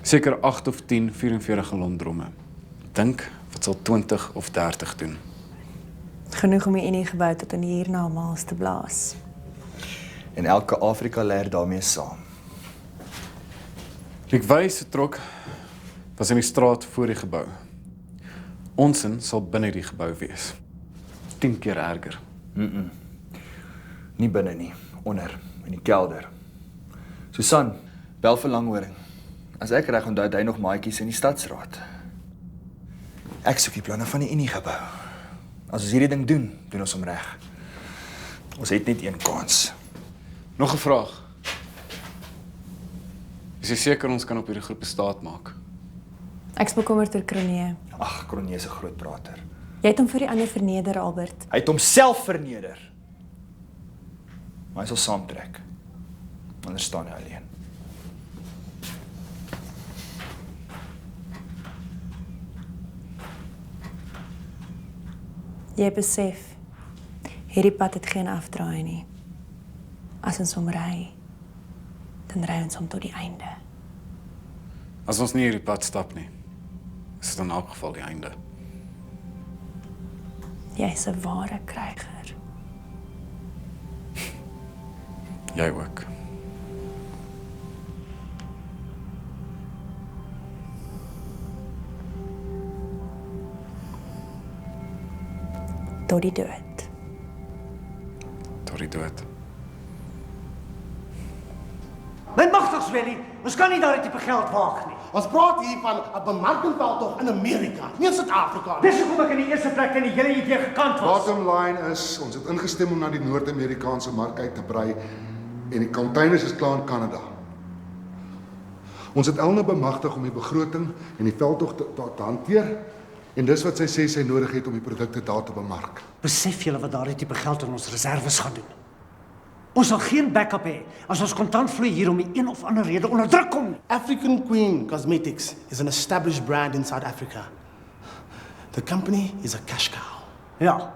Seker 8 of 10 44 gallon dromme. Dink wat sal 20 of 30 doen. Genoeg om die Unie-gebou tot in die hiernamaals te blaas. En elke Afrika leer daarmee saam. Ek wys se trok was in die straat voor die gebou. Onsin sal binne die gebou wees. 10 keer erger. Nie binne nie, onder, in die kelder. Susan, bel vir Langhoring. As ek reg onthou, het hy nog maatjies in die stadsraad. Ek soek die planne van die Unie-gebou. As ons hierdie ding doen, doen ons hom reg. Ons het net een kans. Nog 'n vraag. Is jy seker ons kan op hierdie groep staat maak? Ek's bekommerd oor Kronee. Ag, Kronee is 'n groot prater. Jy het hom vir die ander verneder, Albert. Hy het homself verneder. Maar hy sal saamtrek. Anders staan hy alleen. Jy besef, hierdie pad het geen afdraai nie. As ons hom ry, dan ry ons hom tot die einde. As ons nie hierdie pad stap nie, is dit in elk geval die einde. Jy's 'n ware kryger. Jy ook. Tot die dood. Tot die dood. My magtigs, Willie, ons kan nie daardie tipe geld waag nie. Ons praat hier van 'n bemarkingsveldtog in Amerika, nie in Suid-Afrika nie. Dis hoekom ek in die eerste plek in die hele idee gekant was. Bottom line is, ons het ingestem om na die Noord-Amerikaanse mark uit te brei en die containers is klaar in Kanada. Ons het Elna bemagtig om die begroting en die veldtog te hanteer en dis wat sy sê sy nodig het om die produkte daar te bemark. Besef julle wat daardie tipe geld in ons reserves gaan doen? Ons sal geen backup hê as ons kontantvloei hier om die een of ander rede onder druk kom nie. African Queen Cosmetics is an established brand in South Africa. The company is a cash cow. Ja.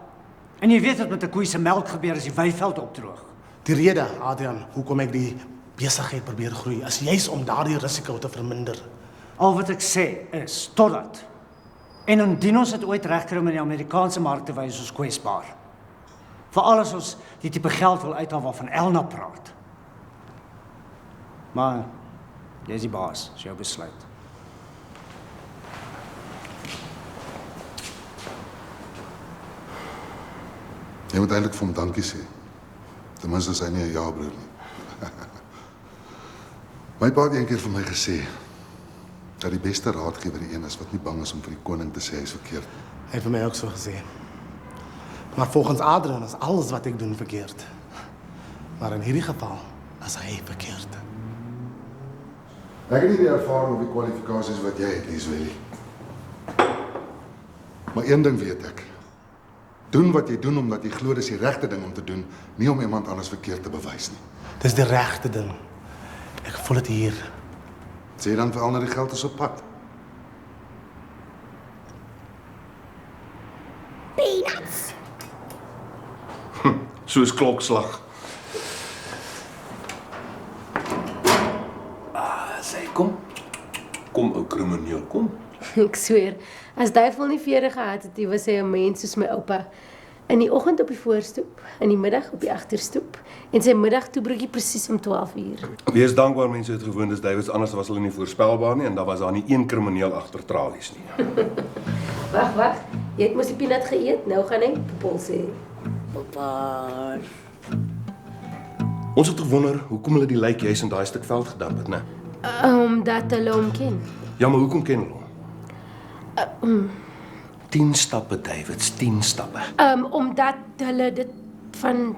En jy weet wat met 'n koei se melk gebeur as die weiveld opdroog. Die rede, Adrian, hoekom ek die besigheid probeer groei, is juis om daardie risiko te verminder. Al wat ek sê is totdat en indien ons dit ooit regkry om in die Amerikaanse mark te wys ons kwesbaar. Veral as ons die tipe geld wil uithaal waarvan Elna praat. Maar jy is die baas, dis jou besluit. Jy moet eintlik vir hom dankie sê. Ten minste is hy nie 'n ja-broer nie. My pa het eendag vir my gesê, dat die beste raadgewer die een is wat nie bang is om vir die koning te sê hy is verkeerd nie. Hy het vir my ook so gesê. Maar volgens Adrian is alles wat ek doen verkeerd. Maar in hierdie geval is hy verkeerd. Ek het nie die ervaring of die kwalifikasies wat jy het, Lieswellie. Maar een ding weet ek. Doen wat jy doen omdat jy glo dis die regte ding om te doen, nie om iemand anders verkeerd te bewys nie. Dis die regte ding. Ek voel dit hier. Sê dan vir al die geld is op pad. Peanuts. Soos klokslag. Sê kom. Kom ou krimineel, kom. Ek sweer, as duivel nie vere gehad het, was hy 'n mens soos my oupa. In die oggend op die voorstoep, in die middag op die agterstoep en sy middagtoebroodjie presies om 12:00. Wees dankbaar mense het gewoond is Davids, anders was hulle nie voorspelbaar nie en daar was daar nie een krimineel agter tralies nie. Wag, jy het mos die peanut geëet, nou gaan hy Popol sê. Papa. Ons het gewonder hoekom hulle die lijk juis in daai stuk veld gedamp het, né? Omdat hulle hom ken. Ja, maar hoekom ken hulle hom? 10 stappe, Davids, 10 stappe. Omdat hulle dit van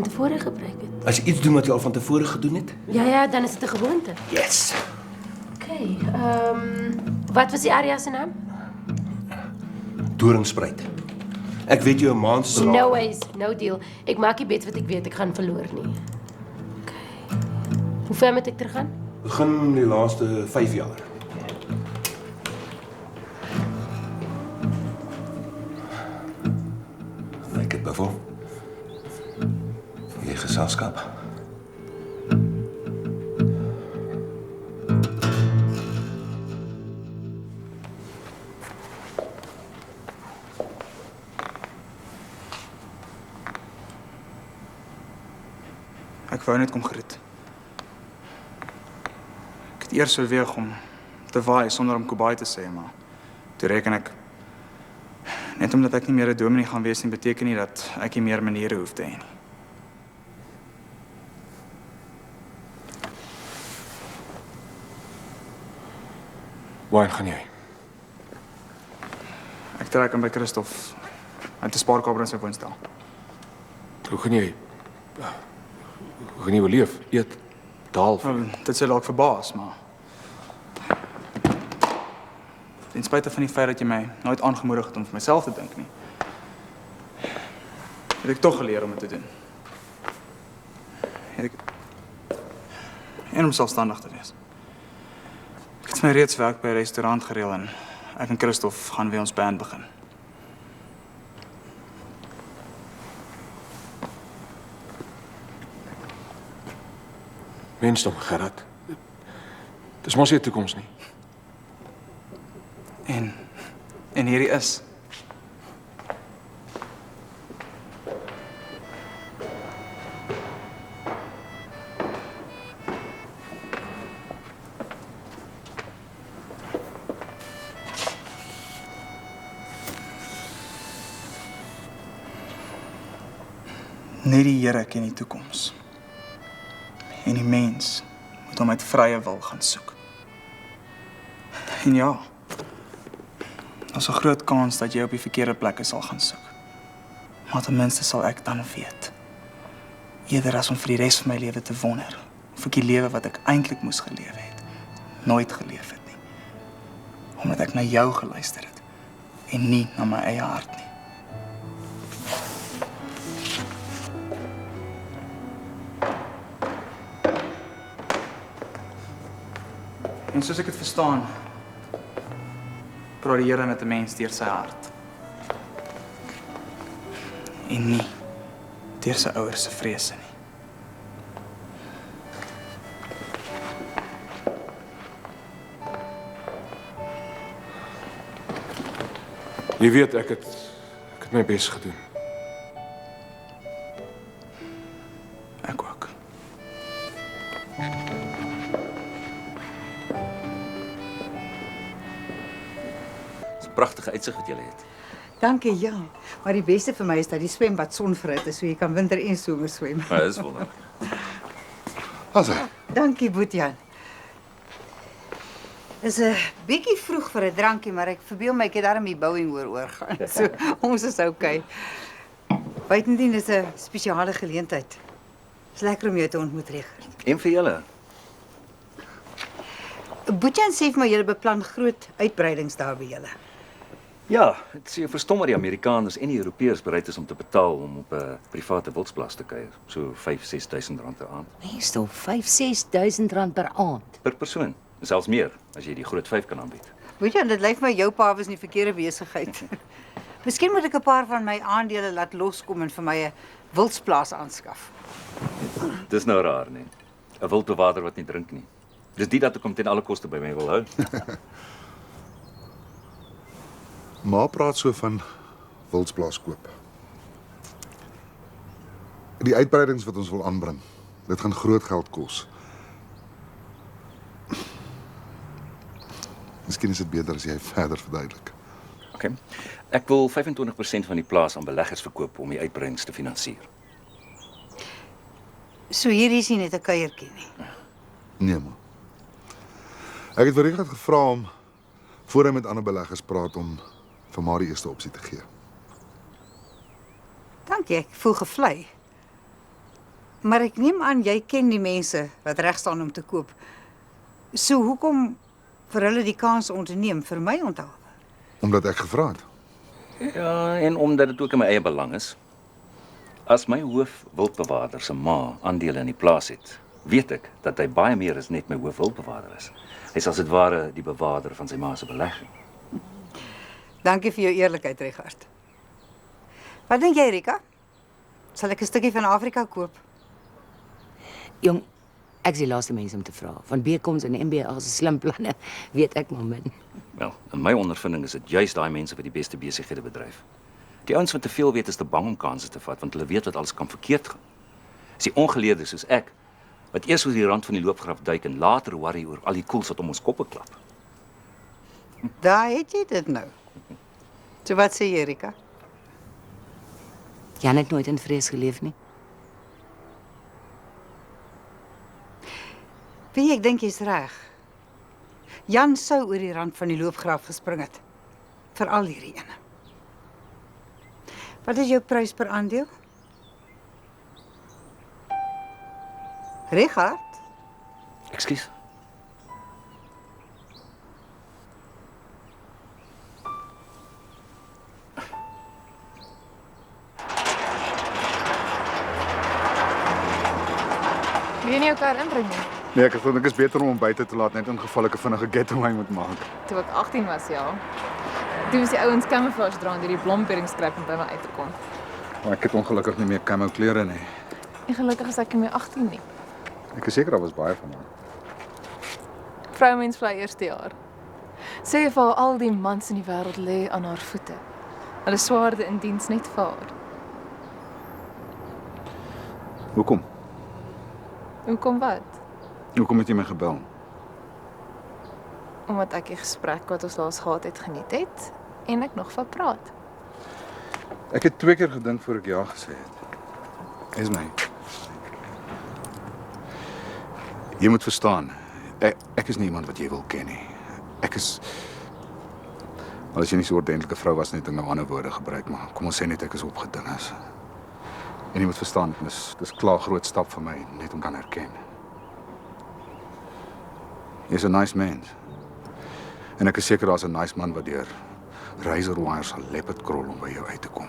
tevore gebruik het. As jy iets doen wat jy al van tevore gedoen het? Ja, dan is dit 'n gewoonte. Yes. Okay, wat was die area se naam? Doringspruit. Ek weet jou 'n maand se salaris. No ways, no deal. Ek maak nie bet wat ek weet ek gaan verloor nie. Okay. Hoe ver moet ek teruggaan? Begin die laaste 5 jaar. Lyk dit bevoel? Jy geselskap. Ek wou net kom groet. Ek het eers oorweeg om te waai sonder om Kobai te sê, maar toe reken ek net omdat ek nie meer 'n dominee gaan wees nie, beteken nie dat ek nie meer maniere hoef te hê nie. Waar gaan jy? Ek trek aan by Christof uit 'n spaarkamer in sy woonstel. Hoe gaan jy oorleef? Eet, daal. Dit sal dalk verbaas, maar ten spyte van die feit dat jy my nooit aangemoedig het om vir myself te dink nie, het ek tog geleer om dit te doen. En om selfstandig te wees. Ek het my reeds werk by 'n restaurant gereël en ek en Christof gaan weer ons band begin. Mensdom, Gerard. Dis mos nie 'n toekoms nie. En hierdie is. Net die Here ken die toekoms. En die mens moet hom uit vrye wil gaan soek. En ja, daar's 'n groot kans dat jy op die verkeerde plekke sal gaan soek. Maar ten minste sal ek dan weet. Eerder as om vir die res van my lewe te wonder of ek die lewe wat ek eintlik moes geleef het, nooit geleef het nie. Omdat ek na jou geluister het en nie na my eie hart nie. En soos ek dit verstaan, praat die Here met 'n mens deur sy hart. En nie deur sy ouers se vrese nie. Jy weet ek het my bes gedoen. Ek ook. Pragtige uitsig wat jy het. Dankie, ja. Maar die beste vir my is dat die swembad sonvrit is, so jy kan winter en somer swem. Maar dis wonderlik. Asa. Dankie, Boetjan. Is 'n bietjie vroeg vir 'n drankie, maar ek verbeel my ek het daarom die Boeing oorgaan. So ons is okay. Buitendien is 'n spesiale geleentheid. Is lekker om jou te ontmoet, Richard. En vir julle. Boetjan sê vir my julle beplan groot uitbreidings daar by julle. Ja, ek sê jy verstom maar die Amerikaners en die Europeërs bereid is om te betaal om op 'n private wildsplaas te kuier. So 5-6 000 rand per aand. Meestal 5-6 000 per aand. Per persoon. Selfs meer as jy die groot 5 kan aanbied. Boetjan, dit lyk my jou pa was nie verkeerde besigheid. Miskien moet ek 'n paar van my aandele laat loskom en vir my 'n wildsplaas aanskaf. Dis nou raar, nee. 'n Wildbewaarder wat nie drink nie. Dis dit dat ek hom ten alle koste by my wil hou. Ma praat so van wildsplaas koop. Die uitbreidings wat ons wil aanbring, dit gaan groot geld kos. Miskien is dit beter as jy verder verduidelik. Okay. Ek wil 25% van die plaas aan beleggers verkoop om die uitbreidings te finansier. So hier is nie net 'n kuiertjie nie. Nee, ma. Ek het vir Richard gevra om voor hy met ander beleggers praat om vir ma die eerste opsie te gee. Dankie, ek voel gevlei. Maar ek neem aan jy ken die mense wat reg staan om te koop. So hoekom vir hulle die kans onderneem vir my onthou? Omdat ek gevra het. Ja, en omdat dit ook in my eie belang is. As my hoofwildbewaarder se ma aandele in die plaas het, weet ek dat hy baie meer as net my hoofwildbewaarder is. Hy's as dit ware die bewaarder van sy ma se belegging. Dankie vir jou eerlikheid, Richard. Wat dink jy, Rika? Sal ek 'n stukkie van Afrika koop? Jong, ek is die laaste mens om te vra. Van Bekoms en MBA se slim planne weet ek maar min. Wel, in my ondervinding is dit juis daai mense wat die beste besighede bedryf. Die ouens wat te veel weet is te bang om kansse te vat want hulle weet wat alles kan verkeerd gaan. Is die ongeleerdes soos ek wat eers oor die rand van die loopgraaf duik en later worry oor al die koels wat om ons koppe klap. Daar het jy dit nou. So wat sê jy, Rika? Jan het nooit in vrees geleef nie. Weet jy, ek dink jy's reg. Jan sou oor die rand van die loopgraaf gespring het. Veral hierdie ene. Wat is jou prys per aandeel? Richard? Ekskuus. Wil jy nie jou kar inbring nie? Nee, ek dink dit is beter om hom buite te laat net in geval ek 'n vinnige getaway moet maak. Toe ek 18 was, ja. Toe was die ouens camouflage dra en deur die blomperingstrap om by my uit te kom. Maar ek het ongelukkig nie meer camo klere nie. En gelukkig is ek nie meer 18 nie. Ek is seker daar was baie van hulle. Vroumense vlei eerste jaar. Sê jy vir haar al die mans in die wêreld lê aan haar voete. Hulle swaarde in diens net vir haar. Hoekom? Hoekom wat? Hoekom het jy my gebel? Omdat ek die gesprek wat ons laas gehad het geniet het en ek nog van praat. Ek het 2 keer gedink voor ek ja gesê het. Is my. Jy moet verstaan. Ek is nie iemand wat jy wil ken nie. Ek is al as jy nie so 'n ordentlike vrou was net om nou ander woorde gebruik, maar kom ons sê net ek is opgedinges. En jy moet verstaan, dis klaar groot stap vir my net om kan herken. Jy's 'n nice man. En ek is seker daar's 'n nice man wat deur razor wire sal leopard krol om by jou uit te kom.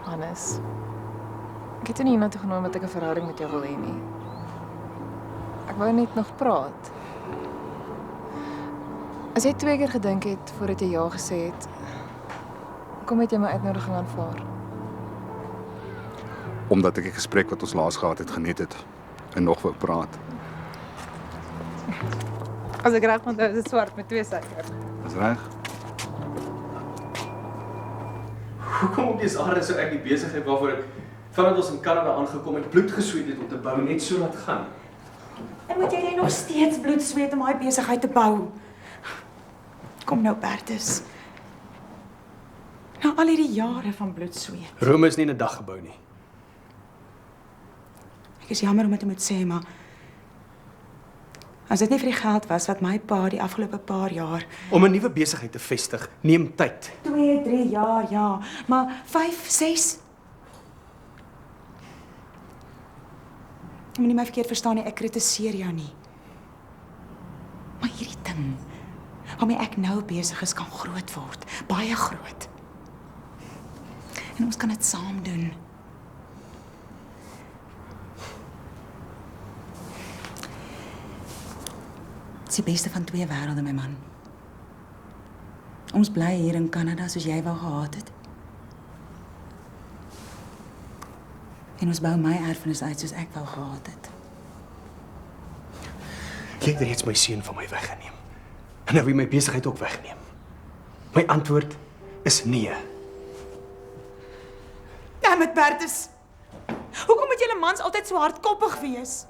Hannes. Ek het jou nie hiernatoe genooi omdat ek 'n verhouding met jou wil hê nie. Ek wou net nog praat. As jy 2 keer gedink het voordat jy ja gesê het, hoekom het jy my uitnodiging aanvaar? Omdat ek die gesprek wat ons laas gehad het geniet het en nog wou praat. As ek reg onthou, is dit swart met 2 suiker. Dis reg. Hoekom op dese aarde sou ek die besigheid waarvoor ek vandat ons in Kanada aangekom het bloed gesweet het om te bou net so laat gaan? En moet jy nog steeds bloed sweet om daai besigheid te bou? Kom nou, Bertus. Na al hierdie jare van bloed sweet. Rome is nie in 'n dag gebou nie. Ek is jammer om dit te moet sê, maar As dit nie vir die geld was wat my pa die afgelope paar jaar... Om 'n nuwe besigheid te vestig, neem tyd. 2, 3 jaar, ja. Maar 5, 6... Moenie my verkeerd verstaan nie, ek kritiseer jou nie. Maar hierdie ding, waarmee ek nou besig is, kan groot word. Baie groot. En ons kan dit saam doen. Dit is die beste van 2 wêrelde, my man. Ons bly hier in Kanada soos jy wou gehad het. En ons bou my erfenis uit soos ek wou gehad het. Jy het reeds my seun van my weggeneem. En nou wil jy my besigheid ook wegneem. My antwoord is nee. Dammit, Bertus! Hoekom moet julle mans altyd so hardkoppig wees?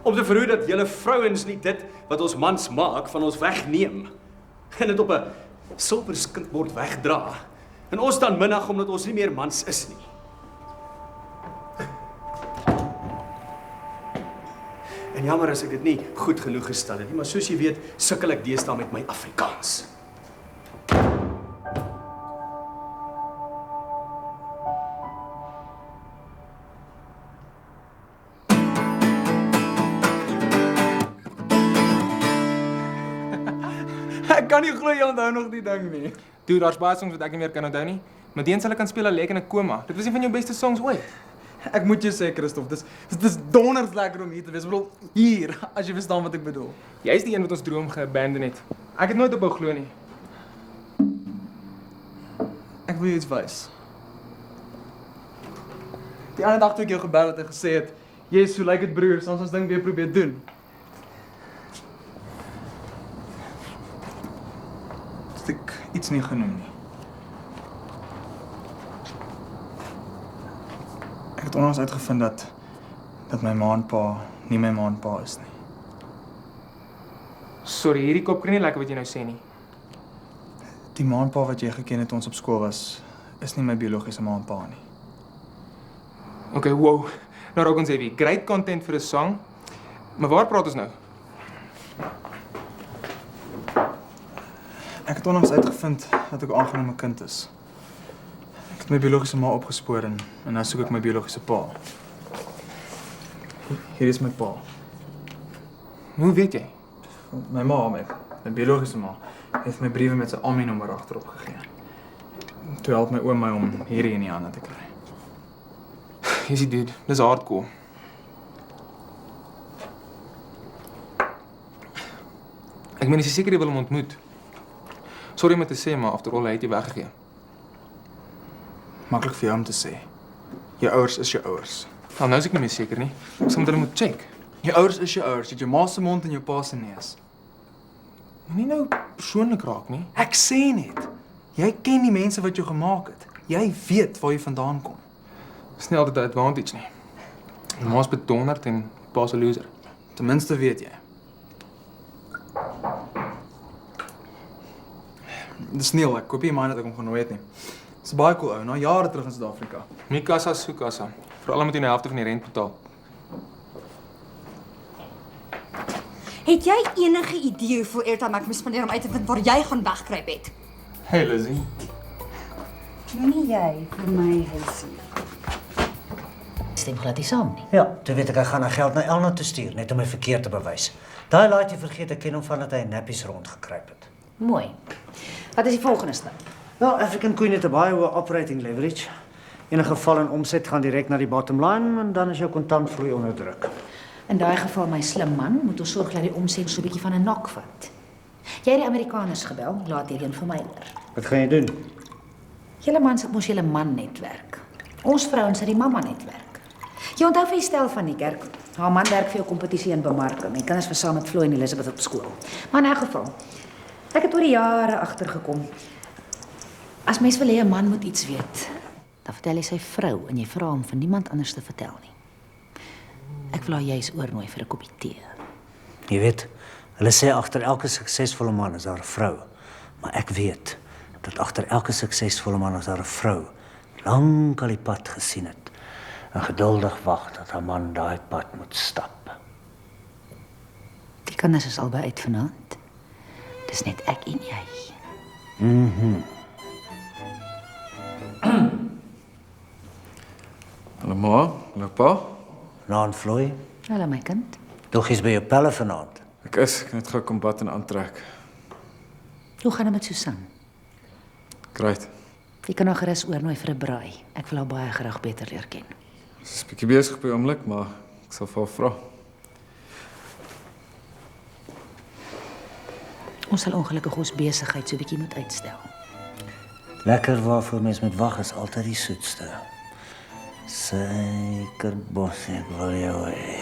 Om te verhoed dat julle vrouens nie dit wat ons mans maak van ons wegneem. En dit op 'n silwerskindbord wegdra. En ons dan minag omdat ons nie meer mans is nie. En jammer as ek dit nie goed genoeg gestel het nie, maar soos jy weet, sukkel ek deesdae met my Afrikaans. Ek kan nie glo jy onthou nog die ding nie. Toe, daar's baie songs wat ek nie meer kan onthou nie. Maar die een sal ek kan speel al lê ek in 'n koma. Dit was een van jou beste songs ooit. Ek moet jou sê, Christof, dis donders lekker om hier te wees. Ek bedoel, hier, as jy verstaan wat ek bedoel. Jy's die een wat ons droom geabandon het. Ek het nooit op jou glo nie. Ek wil jou iets wys. Die ander dag toe ek jou gebel het en gesê het, jy is so lyk dit broers, ons ding weer probeer doen. Het ek iets nie genoem nie. Ek het onlangs uitgevind dat my ma en pa nie my ma en pa is nie. Sorry, hierdie kop kan nie lekker wat jy nou sê nie. Die ma en pa wat jy geken het toe ons op skool was, is nie my biologiese ma en pa nie. Okay, wow. Nou raak ons heavy. Great content vir 'n song. Maar waar praat ons nou? Ek het onlangs uitgevind dat ek 'n aangename kind is. Ek het my biologiese ma opgespoor en nou soek ek my biologiese pa. Hier is my pa. Hoe weet jy? My ma, my biologiese ma, het my briewe met sy AMI-nommer agterop gegee. Toe help my oom my om hierdie in die hande te kry. Easy dude, dis hardcore. Ek meen, is jy seker jy wil hom ontmoet? Sorry om te sê, maar after all, hy het jy weggegee. Maklik vir jou om te sê. Jou ouers is jou ouers. Nou is ek nie meer seker nie. Ek sal met hulle moet check. Jou ouers is jou ouers. Jy het jou ma se mond en jou pa se neus. Moenie nou persoonlik raak nie. Ek sê net, jy ken die mense wat jou gemaak het. Jy weet waar jy vandaan kom. Dis nie altyd 'n advantage nie. My ma's bedonderd en pa's 'n loser. Ten minste weet jy. Dis Neil, ek koop nie my dat ek hom genooi het nie. Dis 'n baie cool ou, na jare terug in Suid-Afrika. My kassa soek kassa. Veral omdat jy 'n helfte van die rent betaal. Het jy enige idee hoeveel airtime ek moes spandeer om uit te vind waar jy gaan wegkruip het? Hey Lizzie. Moenie jy vir my huisie. Stem glad nie saam nie. Ja, toe weet ek gaan geld na Elna toe stuur, net om my verkeerd te bewys. Daai laaitjie vergeet ek ken hom van dat hy in nappies rondgekruip het. Mooi. Wat is die volgende stap? Wel, African Queen het 'n baie hoë operating leverage. Enige geval in omset gaan direk na die bottom line en dan is jou kontantvloei onder druk. In daai geval, my slim man, moet ons sorg dat die omset so 'n bietjie van 'n nok vat. Jy het die Amerikaners gebel, laat hierheen vir my oor. Wat gaan jy doen? Julle mans het mos julle man-netwerk. Ons vrouens het die mamma-netwerk. Jy onthou vir die stel van die kerk. Haar man werk vir jou kompetisie in bemarking. Die kinders was saam met Floy en Elizabeth op skool. Maar in 'n geval, ek het oor die jare agtergekom. As mens wil hê 'n man moet iets weet, dan vertel hy sy vrou en jy vra hom van niemand anders te vertel nie. Ek wil haar juis oornooi vir 'n koppie tee. Jy weet, hulle sê agter elke suksesvolle man is daar 'n vrou. Maar ek weet dat agter elke suksesvolle man is daar 'n vrou lank al die pad gesien het en geduldig wag dat haar man daai pad moet stap. Kinders is albei uit vanaand. Dis net ek en jy. Hallo ma, hallo pa. Naand Floy. Hallo my kind. Tog is by jou pelle vanaand. Ek het net gou kom bad en aantrek. Hoe gaan dit met Susan? Great. Jy kan haar gerus oornooi vir 'n braai. Ek wil haar baie graag beter leer ken. Sy is 'n bietjie besig op die oomblik, maar ek sal vir haar vra. Ons sal ongelukkig ons besigheid so 'n bietjie moet uitstel. Lekker waarvoor mens moet wag is altyd die soetste. Suikerbos, ek wil jou hê.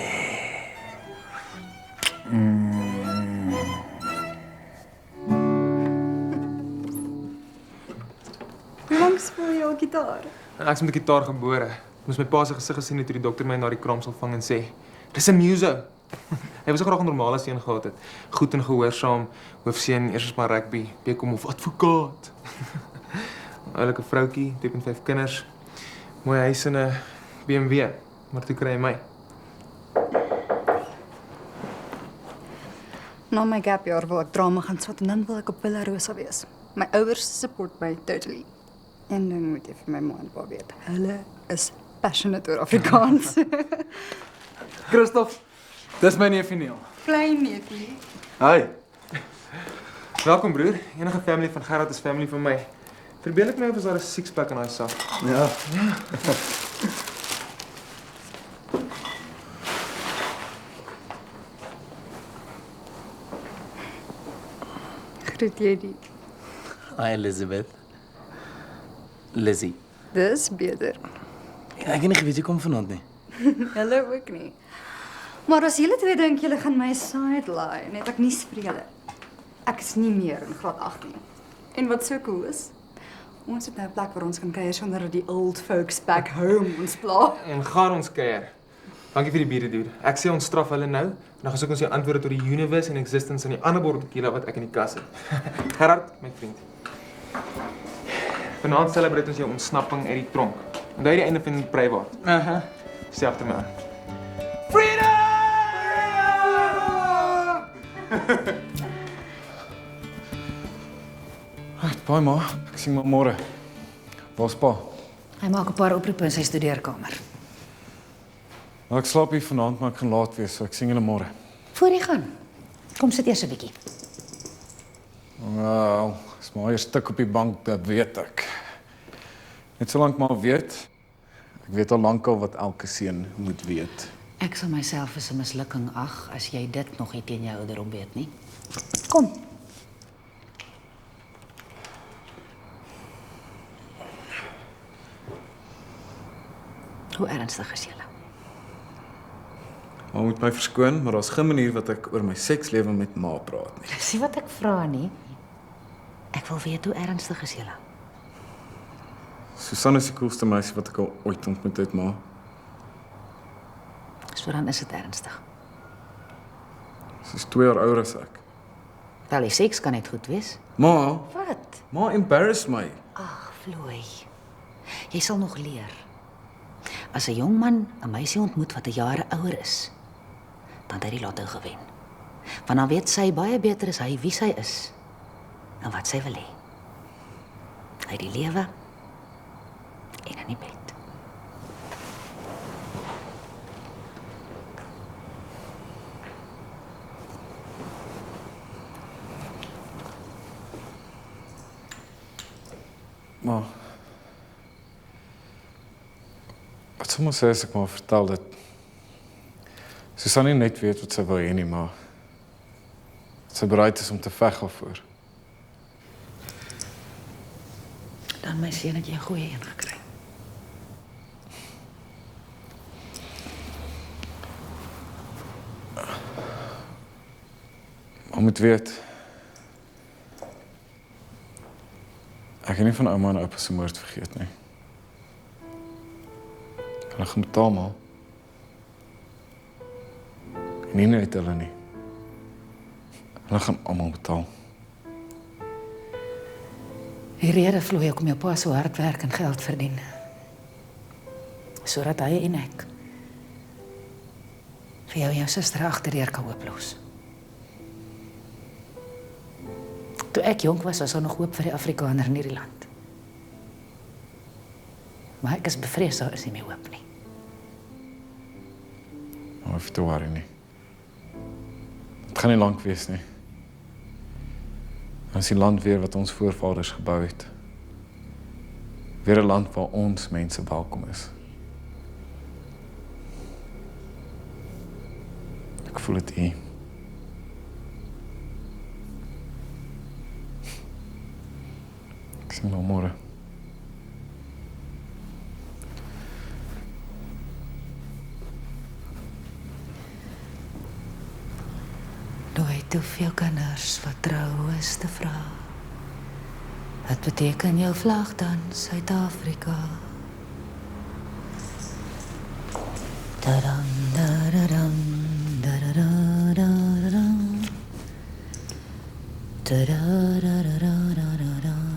Hoe lank speel jy al gitaar? Ek is met die gitaar gebore. Ek moes my pa se gesig gesien het toe die dokter my na die kraamsel vang en sê, "Dis 'n muso." Hy was graag 'n normale seun gehad het. Goed en gehoorsaam, hoofseun, eers maar rugby, bekom of advokaat. 'n Oulike vroutjie, 2.5 kinders. Mooi huis en 'n BMW, maar toe kry hy my. Na my gapjaar wil ek drama gaan swat en dan wil ek op Villa Rosa wees. My ouers support my totally. En dan moet jy vir my ma en pa weet, hulle is passionate oor Afrikaans. Christoph, dis my neefie Neil. Klein neefie. Hi. Welkom broer, enige family van Gerard is family van my. Verbeel ek my of is daar 'n six-pack in daai sak? Ja. Groet jy die. Hi Elizabeth. Lizzie. Dis beter. Ja, ek het nie geweet jy kom vanaand nie. Hulle ook nie. Maar as julle twee dink julle gaan my sideline, het ek nie vir julle. Ek is nie meer in graad 8 nie. En wat so cool is, ons het nou 'n plek waar ons kan kuier sonder dat die old folks back home ons pla. En gaan ons kuier. Dankie vir die biere dude. Ek sê ons straf hulle nou, en dan gaan soek ons die antwoorde tot die universe en existence in die ander bord tequila wat ek in die kas het. Gerard, my vriend. Vanaand celebrate ons jou ontsnapping uit die tronk. Onthou die einde van die prywaard. Sê agter my aan. Right, bye ma. Ek sien maar môre. Waar's pa? Hy maak 'n paar oproepe in sy studeerkamer. Ek slaap hier vanaand, maar ek gaan laat wees, so ek sien julle môre. Voor jy gaan, kom sit eers 'n bietjie. Wel, is maar eers stuk op die bank, dat weet ek. Net solank maar weet. Ek weet al lankal wat elke seun moet weet. Ek sal myself as 'n mislukking ag as jy dit nog nie teen jou ouderdom weet nie. Kom. Hoe ernstig is julle? Maar moet my verskoon, maar daar's geen manier wat ek oor my sekslewe met ma praat nie. Sien wat ek vra nie. Ek wil weet hoe ernstig is julle? Susan is die coolste meisie wat ek al ooit ontmoet het, ma. So dan is dit ernstig. Sy is 2 jaar ouer as ek. Wel, die seks kan net goed wees. Ma, Wat? ma embarrass my. Ag, Floy. Jy sal nog leer. As 'n jong man 'n meisie ontmoet wat 'n jare ouer is, dan het hy die lotto gewen. Want dan weet sy baie beter as hy wie sy is en wat sy wil hê. Hy die lewe en in die bed. Maar wat sou mens sê as ek maar vertel dat Susan nie net weet wat sy wil hê nie, maar dat sy bereid is om te veg daarvoor. Dan my seun het jy 'n goeie een gekry. Maar moet weet, ek het nie van ouma en oupa se moord vergeet nie. Hulle gaan betaal maar. En nie net hulle nie. Hulle gaan almal betaal. Die rede Floy hoekom jou pa so hard werk en geld verdien. Sodat hy en ek vir jou en jou suster agterdeur kan ooplos. Toe ek jonk was daar nog hoop vir die Afrikaner in hierdie land. Maar ek is bevrees daar is nie meer hoop nie. Hoef te worry nie. Dit gaan nie lank wees nie. Dan is die land weer wat ons voorvaders gebou het. Weer 'n land waar ons mense welkom is. Ek voel dit hier. Ek sien nou môre. Nooit te veel kinders wat trou is te vra. Wat beteken jou vlag dan Suid-Afrika? Da-dam, da-da-dam, da-da-da-da-da-dam. Da-da-da-da-da-da-da-da-da-dam.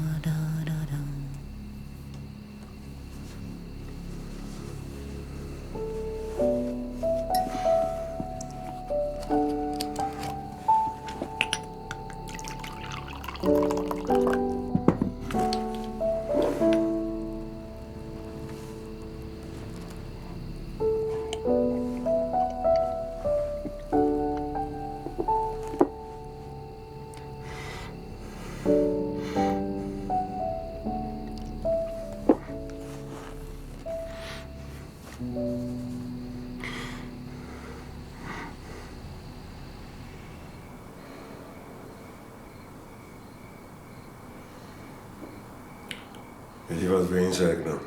Weet jy wat wens ek nou?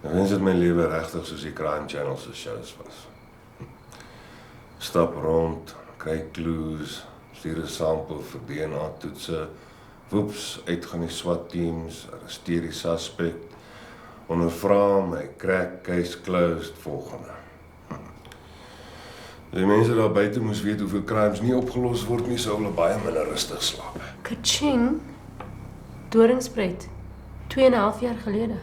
Ek wens dat my lewe regtig soos die Crime Channel se shows was. Stap rond, kry clues, stuur 'n sample vir DNA-toetse, woeps, uitgaan die SWAT teams, arresteer die suspek, ondervra hom, hy crack, case closed, volgende. Die mense daar buite moes weet hoeveel crimes nie opgelos word nie, sou hulle baie minder rustig slaap. Kaching. Doringspruit. 2,5 jaar gelede.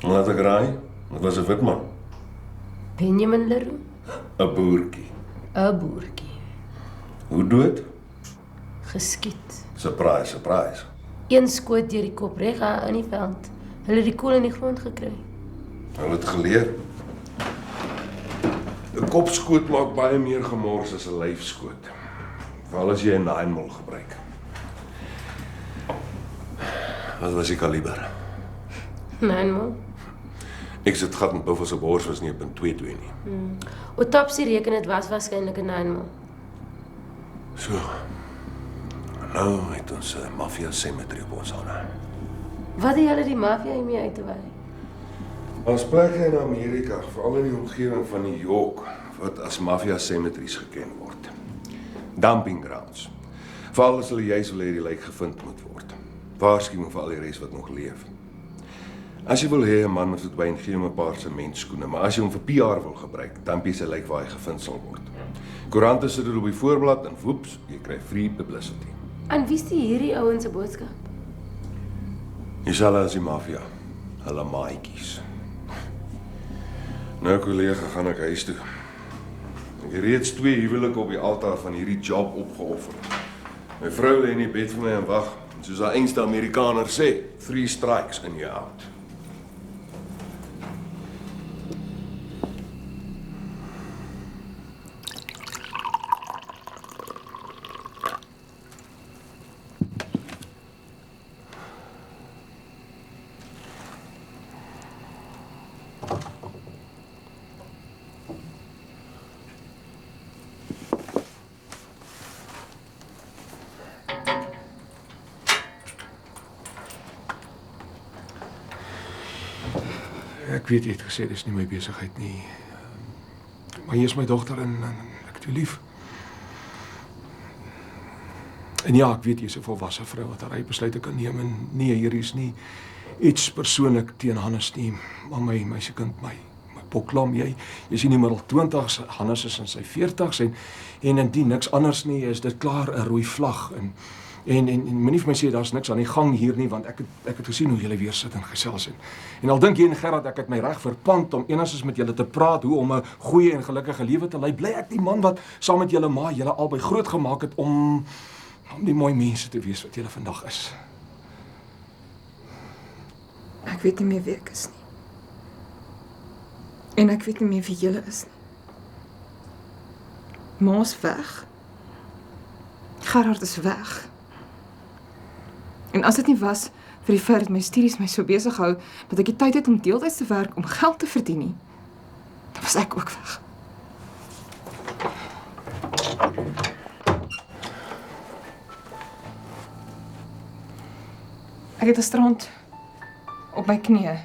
Laat ek raai, dit was 'n wit man. Benjamin Leroux. 'n boertjie. 'n boertjie. Hoe dood? Geskiet. Surprise, surprise. Een skoot deur die kop reg in die veld. Hulle het die koel in die grond gekry. Hulle het geleer. 'n Kopskoot maak baie meer gemors as 'n lyfskoot. Veral as jy 'n 9mm gebruik. Wat was die kaliber? 9mm. Ek sit gat met Buffalo se bors was nie op 1.22 nie. Autopsie reken dit was waarskynlik 'n 9mm. So. Nou het ons 'n mafia cemetery op ons hande. Wat het julle die maffia hiermee uit te wy? Ons plekke in Amerika, veral in die omgewing van New York, wat as mafia cemeteries geken word. Dumping grounds. Veral as hulle juis wil hê die lijk gevind moet word. Waarskuwing vir al die res wat nog leef. As jy wil hê 'n man moet verdwyn, gee hom 'n paar sementskoene, maar as jy hom vir PR wil gebruik, dan jy sy lijk waar hy gevind sal word. Koerante sit dit op die voorblad en woeps, jy kry free publicity. En wie is hierdie ouens se boodskap? Dieselfde as die maffia. Hulle maatjies. Nou kollega, gaan ek huis toe. Ek het reeds 2 huwelike op die altaar van hierdie job opgeoffer. My vrou lê in die bed vir my en wag. Soos 'n einste Amerikaner sê, 3 strikes and you're out. Ek weet jy het gesê dis nie my besigheid nie. Maar hier is my dogter en ek het jou lief. En ja, ek weet jy is 'n volwasse vrou wat haar eie besluite kan neem en nee, hier is nie iets persoonlik teen Hannes nie, maar my meisiekind, my poklam, jy sien nie middel 20s, Hannes is in sy 40s en indien niks anders nie, is dit klaar 'n rooi vlag en moenie vir my sê daar's niks aan die gang hier nie, want ek het gesien hoe julle weer sit en gesels en al dink jy en Gerard ek het my reg verpand om enigstens met julle te praat hoe om 'n goeie en gelukkige lewe te lei, bly ek die man wat saam met julle ma julle albei groot gemaak het om Om die mooi mense te wees wat julle vandag is. Ek weet nie meer wie ek is nie. En ek weet nie meer wie julle is nie. Ma's weg. Gerard is weg. En as dit nie was vir die feit dat my studies my so besig hou, dat ek die tyd het om deeltyds te werk om geld te verdien nie, dan was ek ook weg. Ek het gisterand op my knieë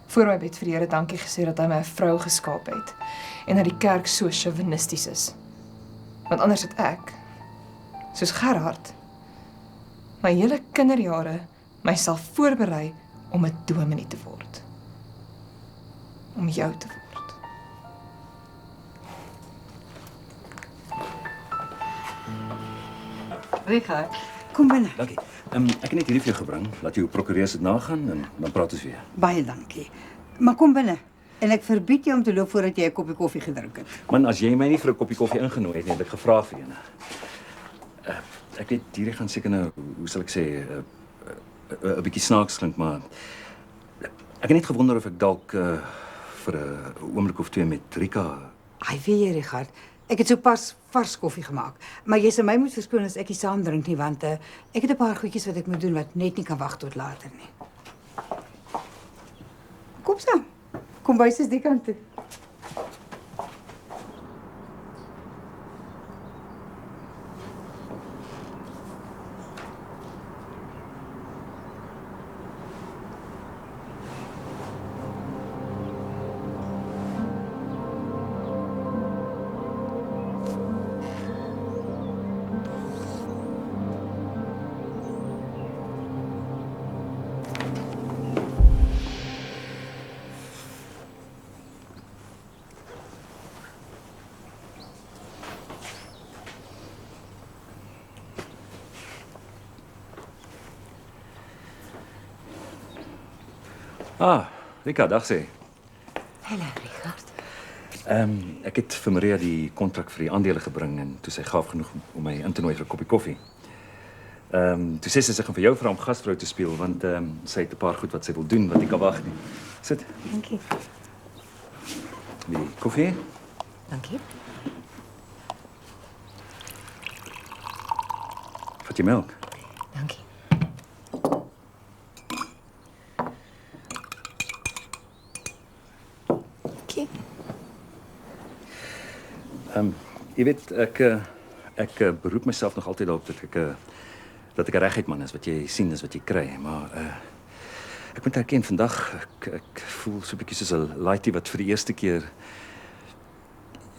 voor my bed vir die Here dankie gesê dat hy my 'n vrou geskaap het en dat die kerk so chauvinisties is. Want anders het ek, soos Gerard, my hele kinderjare myself voorberei om 'n dominee te word. Om jou te word. Richard, kom binne. Dankie. Ek het net hierdie vir jou gebring. Laat jou prokureur dit nagaan en dan praat ons weer. Baie dankie. Maar kom binne. En ek verbied jou om te loop voordat jy 'n koppie koffie gedrink het. Man, as jy my nie vir 'n koppie koffie ingenooi het nie, het ek gevra vir een. Ek weet hierdie gaan seker nou, hoe sal ek sê, 'n bietjie snaaks klink, maar ek het net gewonder of ek dalk vir 'n oomblik of twee met Rika. Ai, weet jy, Richard, ek het sopas vars koffie gemaak. Maar jy sê my moet verskoon as ek nie saam drink nie, want ek het 'n paar goedjies wat ek moet doen wat net nie kan wag tot later nie. Kom saam. Kom bys is die kant toe. Rika, dag sê. Hallo, Richard. Ek het vir Maria die kontrak vir die aandele gebring en toe sy gaaf genoeg om my in te nooi vir 'n koppie koffie. Toe sê sy gaan vir jou vra om gasvrou te speel want sy het 'n paar goed wat sy wil doen wat nie kan wag nie. Sit. Dankie. Die koffie? Dankie. Vat jy melk? Dankie. Jy weet, ek beroep myself nog altyd daarop dat ek 'n reguit man is. Wat jy sien is wat jy kry, maar ek moet erken vandag ek voel so 'n bietjie soos 'n laaitie wat vir die eerste keer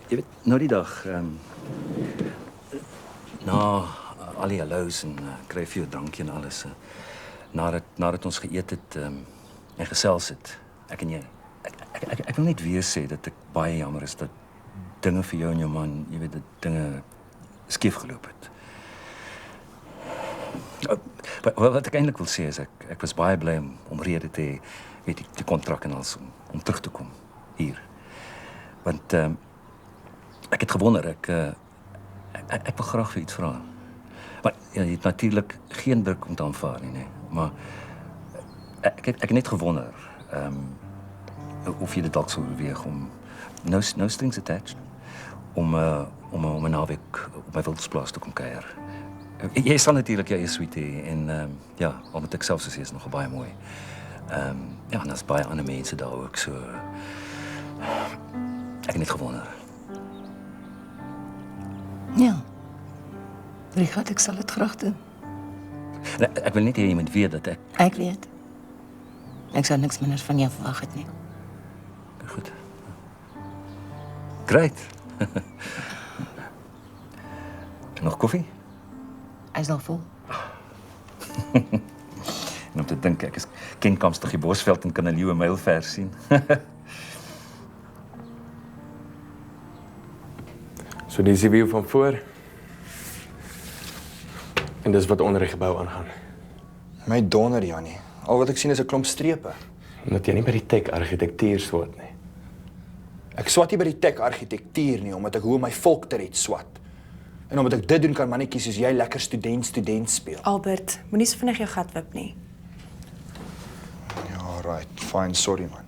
jy weet, nou die dag na al die halloos en kry vir jou drankie en alles nadat ons geëet het en gesels het, ek en jy. Ek wil net weer sê dat ek baie jammer is dat dinge vir jou en jou man, jy weet, dat dinge skeef geloop het. Wat ek eintlik wil sê is, ek was baie bly om rede te hê, weet die kontrak en alles, om terug te kom hier. Want ek het gewonder, ek wil graag vir iets vra. Maar jy het natuurlik geen druk om te aanvaar nie, maar ek het net gewonder, of jy dit dalk sou beweeg om no strings attached om 'n naweek op my wildsplaas te kom kuier. Jy sal natuurlik jou suite hê en ja, al moet ek self sê is nog baie mooi. Ja, en daar's baie ander mense daar ook, so ek het net gewonder. Ja. Richard, ek sal dit graag doen. Nee, ek wil net hê jy moet weet dat ek... Ek weet. Ek sou niks minder van jou verwag het nie. Goed. Great. Nog koffie? Hy is al vol. En om te dink, ek ken kamstig die Bosveld en kan 'n leeu myl ver sien. So dis die view van voor. En dis wat onder die gebou aangaan. My donder, Jannie. Al wat ek sien is 'n klomp strepe. Omdat jy nie by die tech-argitektuur swat nie. Ek swat nie by die tech-argitektuur nie, omdat ek hoe my volk te red swat. En omdat ek dit doen, kan mannetjies soos jy lekker student speel. Albert, moenie so vinnig jou gat wip nie. Ja, right. Fine, sorry man.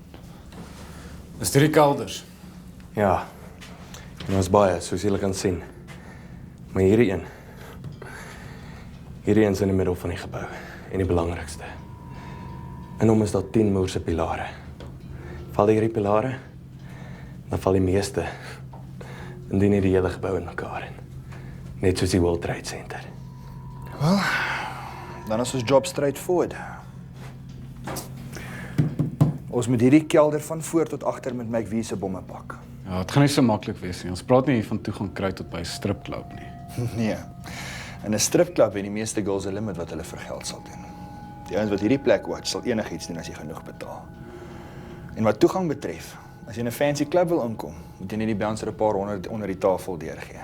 Is dit die kelders? Ja. En ons baie, soos julle kan sien. Maar hierdie een is in die middel van die gebou. En die belangrikste. In hom is daar 10 moerse pilare. Val hierdie pilare, dan val die meeste. Indien nie die hele gebou in mekaar in. Net soos die World Trade Center. Wel, dan is ons job straightforward. Ons moet hierdie kelder van voor tot agter met Mike Wie se bomme pak. Ja, het gaan nie so maklik wees nie. Ons praat nie hier van toegang kry tot by 'n stripklub nie. Nee. In 'n stripklub het die meeste girls 'n limit wat hulle vir geld sal doen. Die ouens wat hierdie plek watch sal enigiets doen as jy genoeg betaal. En wat toegang betref, as jy in 'n fancy klub wil inkom, moet jy nie die bouncer 'n paar honderd onder die tafel deurgee.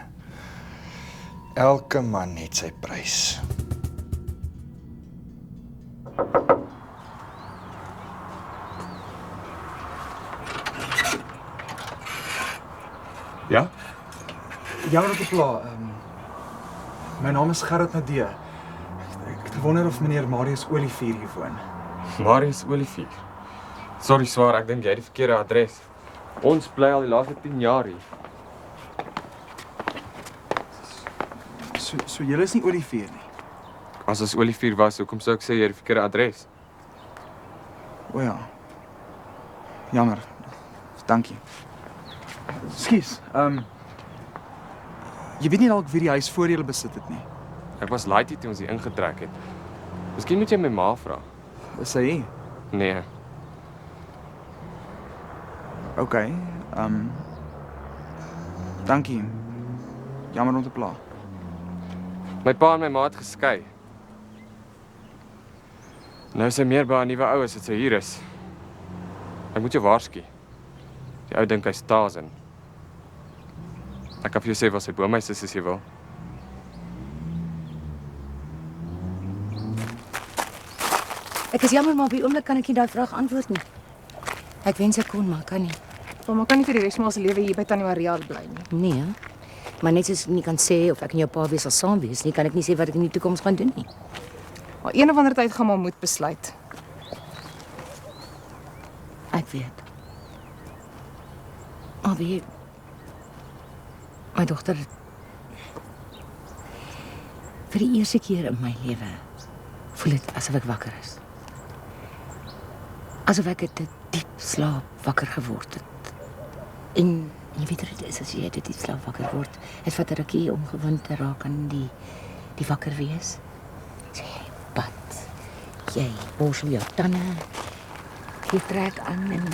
Elke man het sy prys. Ja? Jammer op die pla. My naam is Gerard Nadee. Ek wonder of meneer Marius Olivier hier woon. Marius Olivier. Sorry swaar, ek dink jy het die verkeerde adres. Ons bly al die laaste 10 jaar hier. So julle is nie Olivier nie. As ons Olivier was, hoekom sou ek sê jy het die verkeerde adres? O ja. Jammer. Dankie. Skus, jy weet nie dalk wie die huis voor julle besit het nie. Ek was laat toe ons hier ingetrek het. Miskien moet jy my ma vra. Is sy hier? Nee. OK. Dankie. Jammer om te pla. My pa en my ma het geskei. Nou is sy meer by 'n nuwe ou as dit sy hier is. Ek moet jou waarsku. Die ou dink hy's Tarzan. Ek kan vir jou sê wat sy boomhuis is as jy wil. Ek is jammer, maar op die oomblik kan ek nie daai vraag antwoord nie. Ek wens ek kon, maar kan nie. Maar kan nie vir die res van ons lewe hier by Tannie Maria bly nie. Nee, maar net soos ek nie kan sê of ek en jou pa weer sal saam wees nie, kan ek nie sê wat ek in die toekoms gaan doen nie. Maar een of ander tyd gaan maar moet besluit. Ek weet. Maar wie... My dogter... Vir die eerste keer in my lewe voel dit asof ek wakker is. Asof ek uit 'n diep slaap wakker geword het. En jy weet wat dit is as jy uit 'n diep slaap wakker word. Het vat 'n rukkie om gewoond te raak aan die wakker wees. Jy bad. Jy borsel jou tande. Jy trek aan en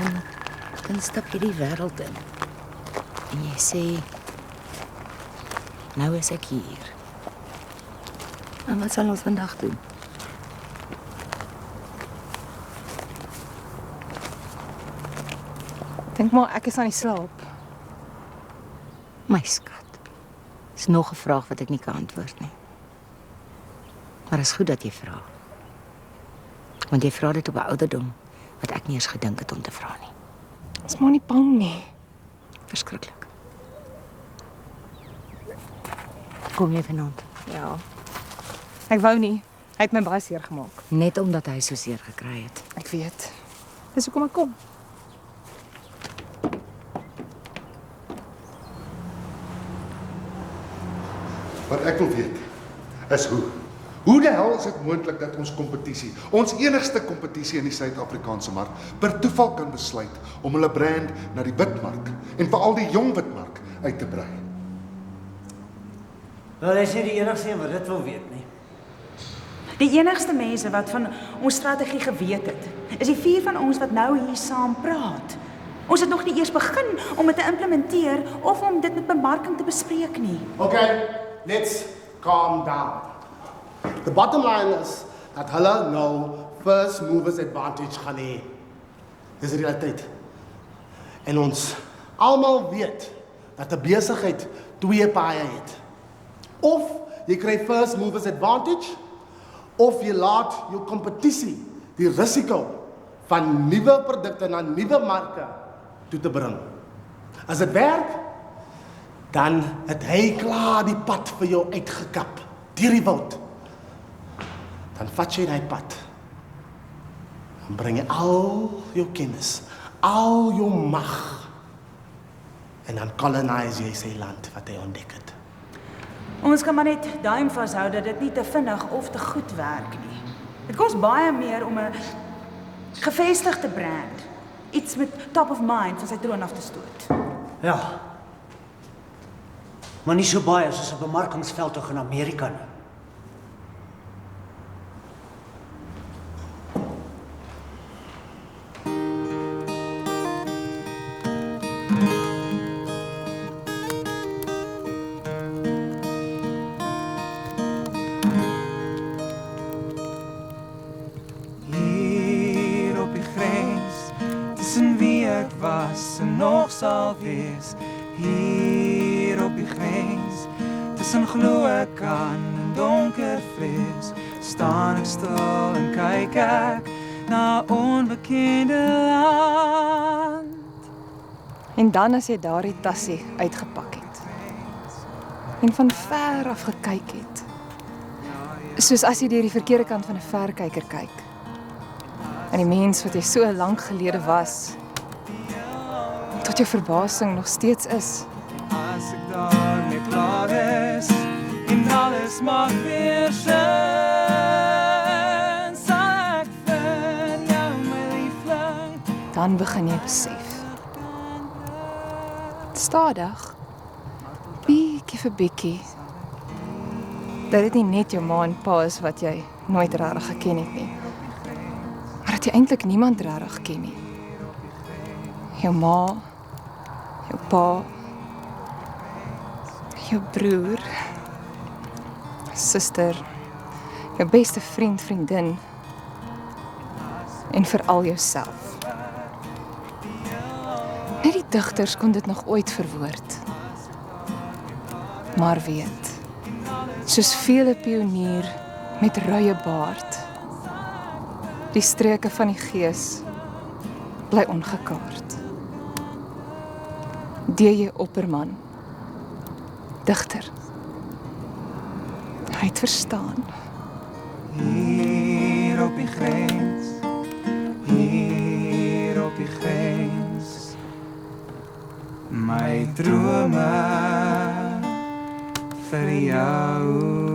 dan stap jy die wêreld in. En jy sê, nou is ek hier. En wat sal ons vandag doen? Dink maar ek is aan die slaap. My skat. Dis nog 'n vraag wat ek nie kan antwoord nie. Maar is goed dat jy vra. Want jy vra dit op 'n ouderdom wat ek nie eens gedink het om te vra nie. Is maar nie bang nie. Verskriklik. Kom jy vanaand? Ja. Ek wou nie. Hy het my baie seer gemaak. Net omdat hy so seer gekry het. Ek weet. Dis hoekom ek kom. Wat ek wil weet is hoe die hel is dit moontlik dat ons kompetisie, ons enigste kompetisie in die Suid-Afrikaanse mark, per toeval kan besluit om hulle brand na die witmark en veral die jong witmark uit te brei? Wel, hy is nie die enigste een wat dit wil weet nie. Die enigste mense wat van ons strategie geweet het, is die 4 van ons wat nou hier saam praat. Ons het nog nie eers begin om dit te implementeer of om dit met bemarking te bespreek nie. Okay, let's calm down. The bottom line is dat hulle nou first movers advantage gaan hê. Dis die realiteit. En ons almal weet dat 'n besigheid 2 paaie het. Of jy kry first movers advantage, of jy laat jou kompetisie die risiko van nuwe produkte na nuwe marke toe te bring. As dit werk, Dan het hy klaar die pad vir jou uitgekap, deur die woud. Dan vat jy die pad. Dan bring jy al jou kennis, al jou mag. En dan colonise jy sy land wat hy ontdek het. Ons kan maar net duim vashou dat dit nie te vinnig of te goed werk nie. Dit kos baie meer om 'n gevestigde brand, iets met top of mind van sy troon af te stoot. Ja. Maar nie so baie soos 'n bemarkingsveldtog in Amerika nie. Hier op die grens, tussen wie ek was en nog sal wees. Hier op die grens, tussen glo ek aan en donker vrees, staan ek stil en kyk ek na onbekende land. En dan as jy daardie tassie uitgepak het en van ver af gekyk het, soos as jy deur die verkeerde kant van 'n verkyker kyk, en die mens wat jy so lank gelede was, tot jou verbasing nog steeds is. As ek daarmee klaar is en alles mag weer sin, sal ek vind jou my liefling. Dan begin jy besef. Stadig, bietjie vir bietjie, dat dit nie net jou ma en pa is wat jy nooit regtig geken het nie, maar dat jy eintlik niemand regtig ken nie. Jou ma, jou pa, jou broer, suster, jou beste vriend, vriendin, en veral jouself. Net die digters kon dit nog ooit verwoord. Maar weet, soos vele pionier met ruie baard, die streke van die gees bly ongekaard. D.J. Opperman, digter, hy het verstaan. Hier op die grens, hier op die grens, my drome vir jou.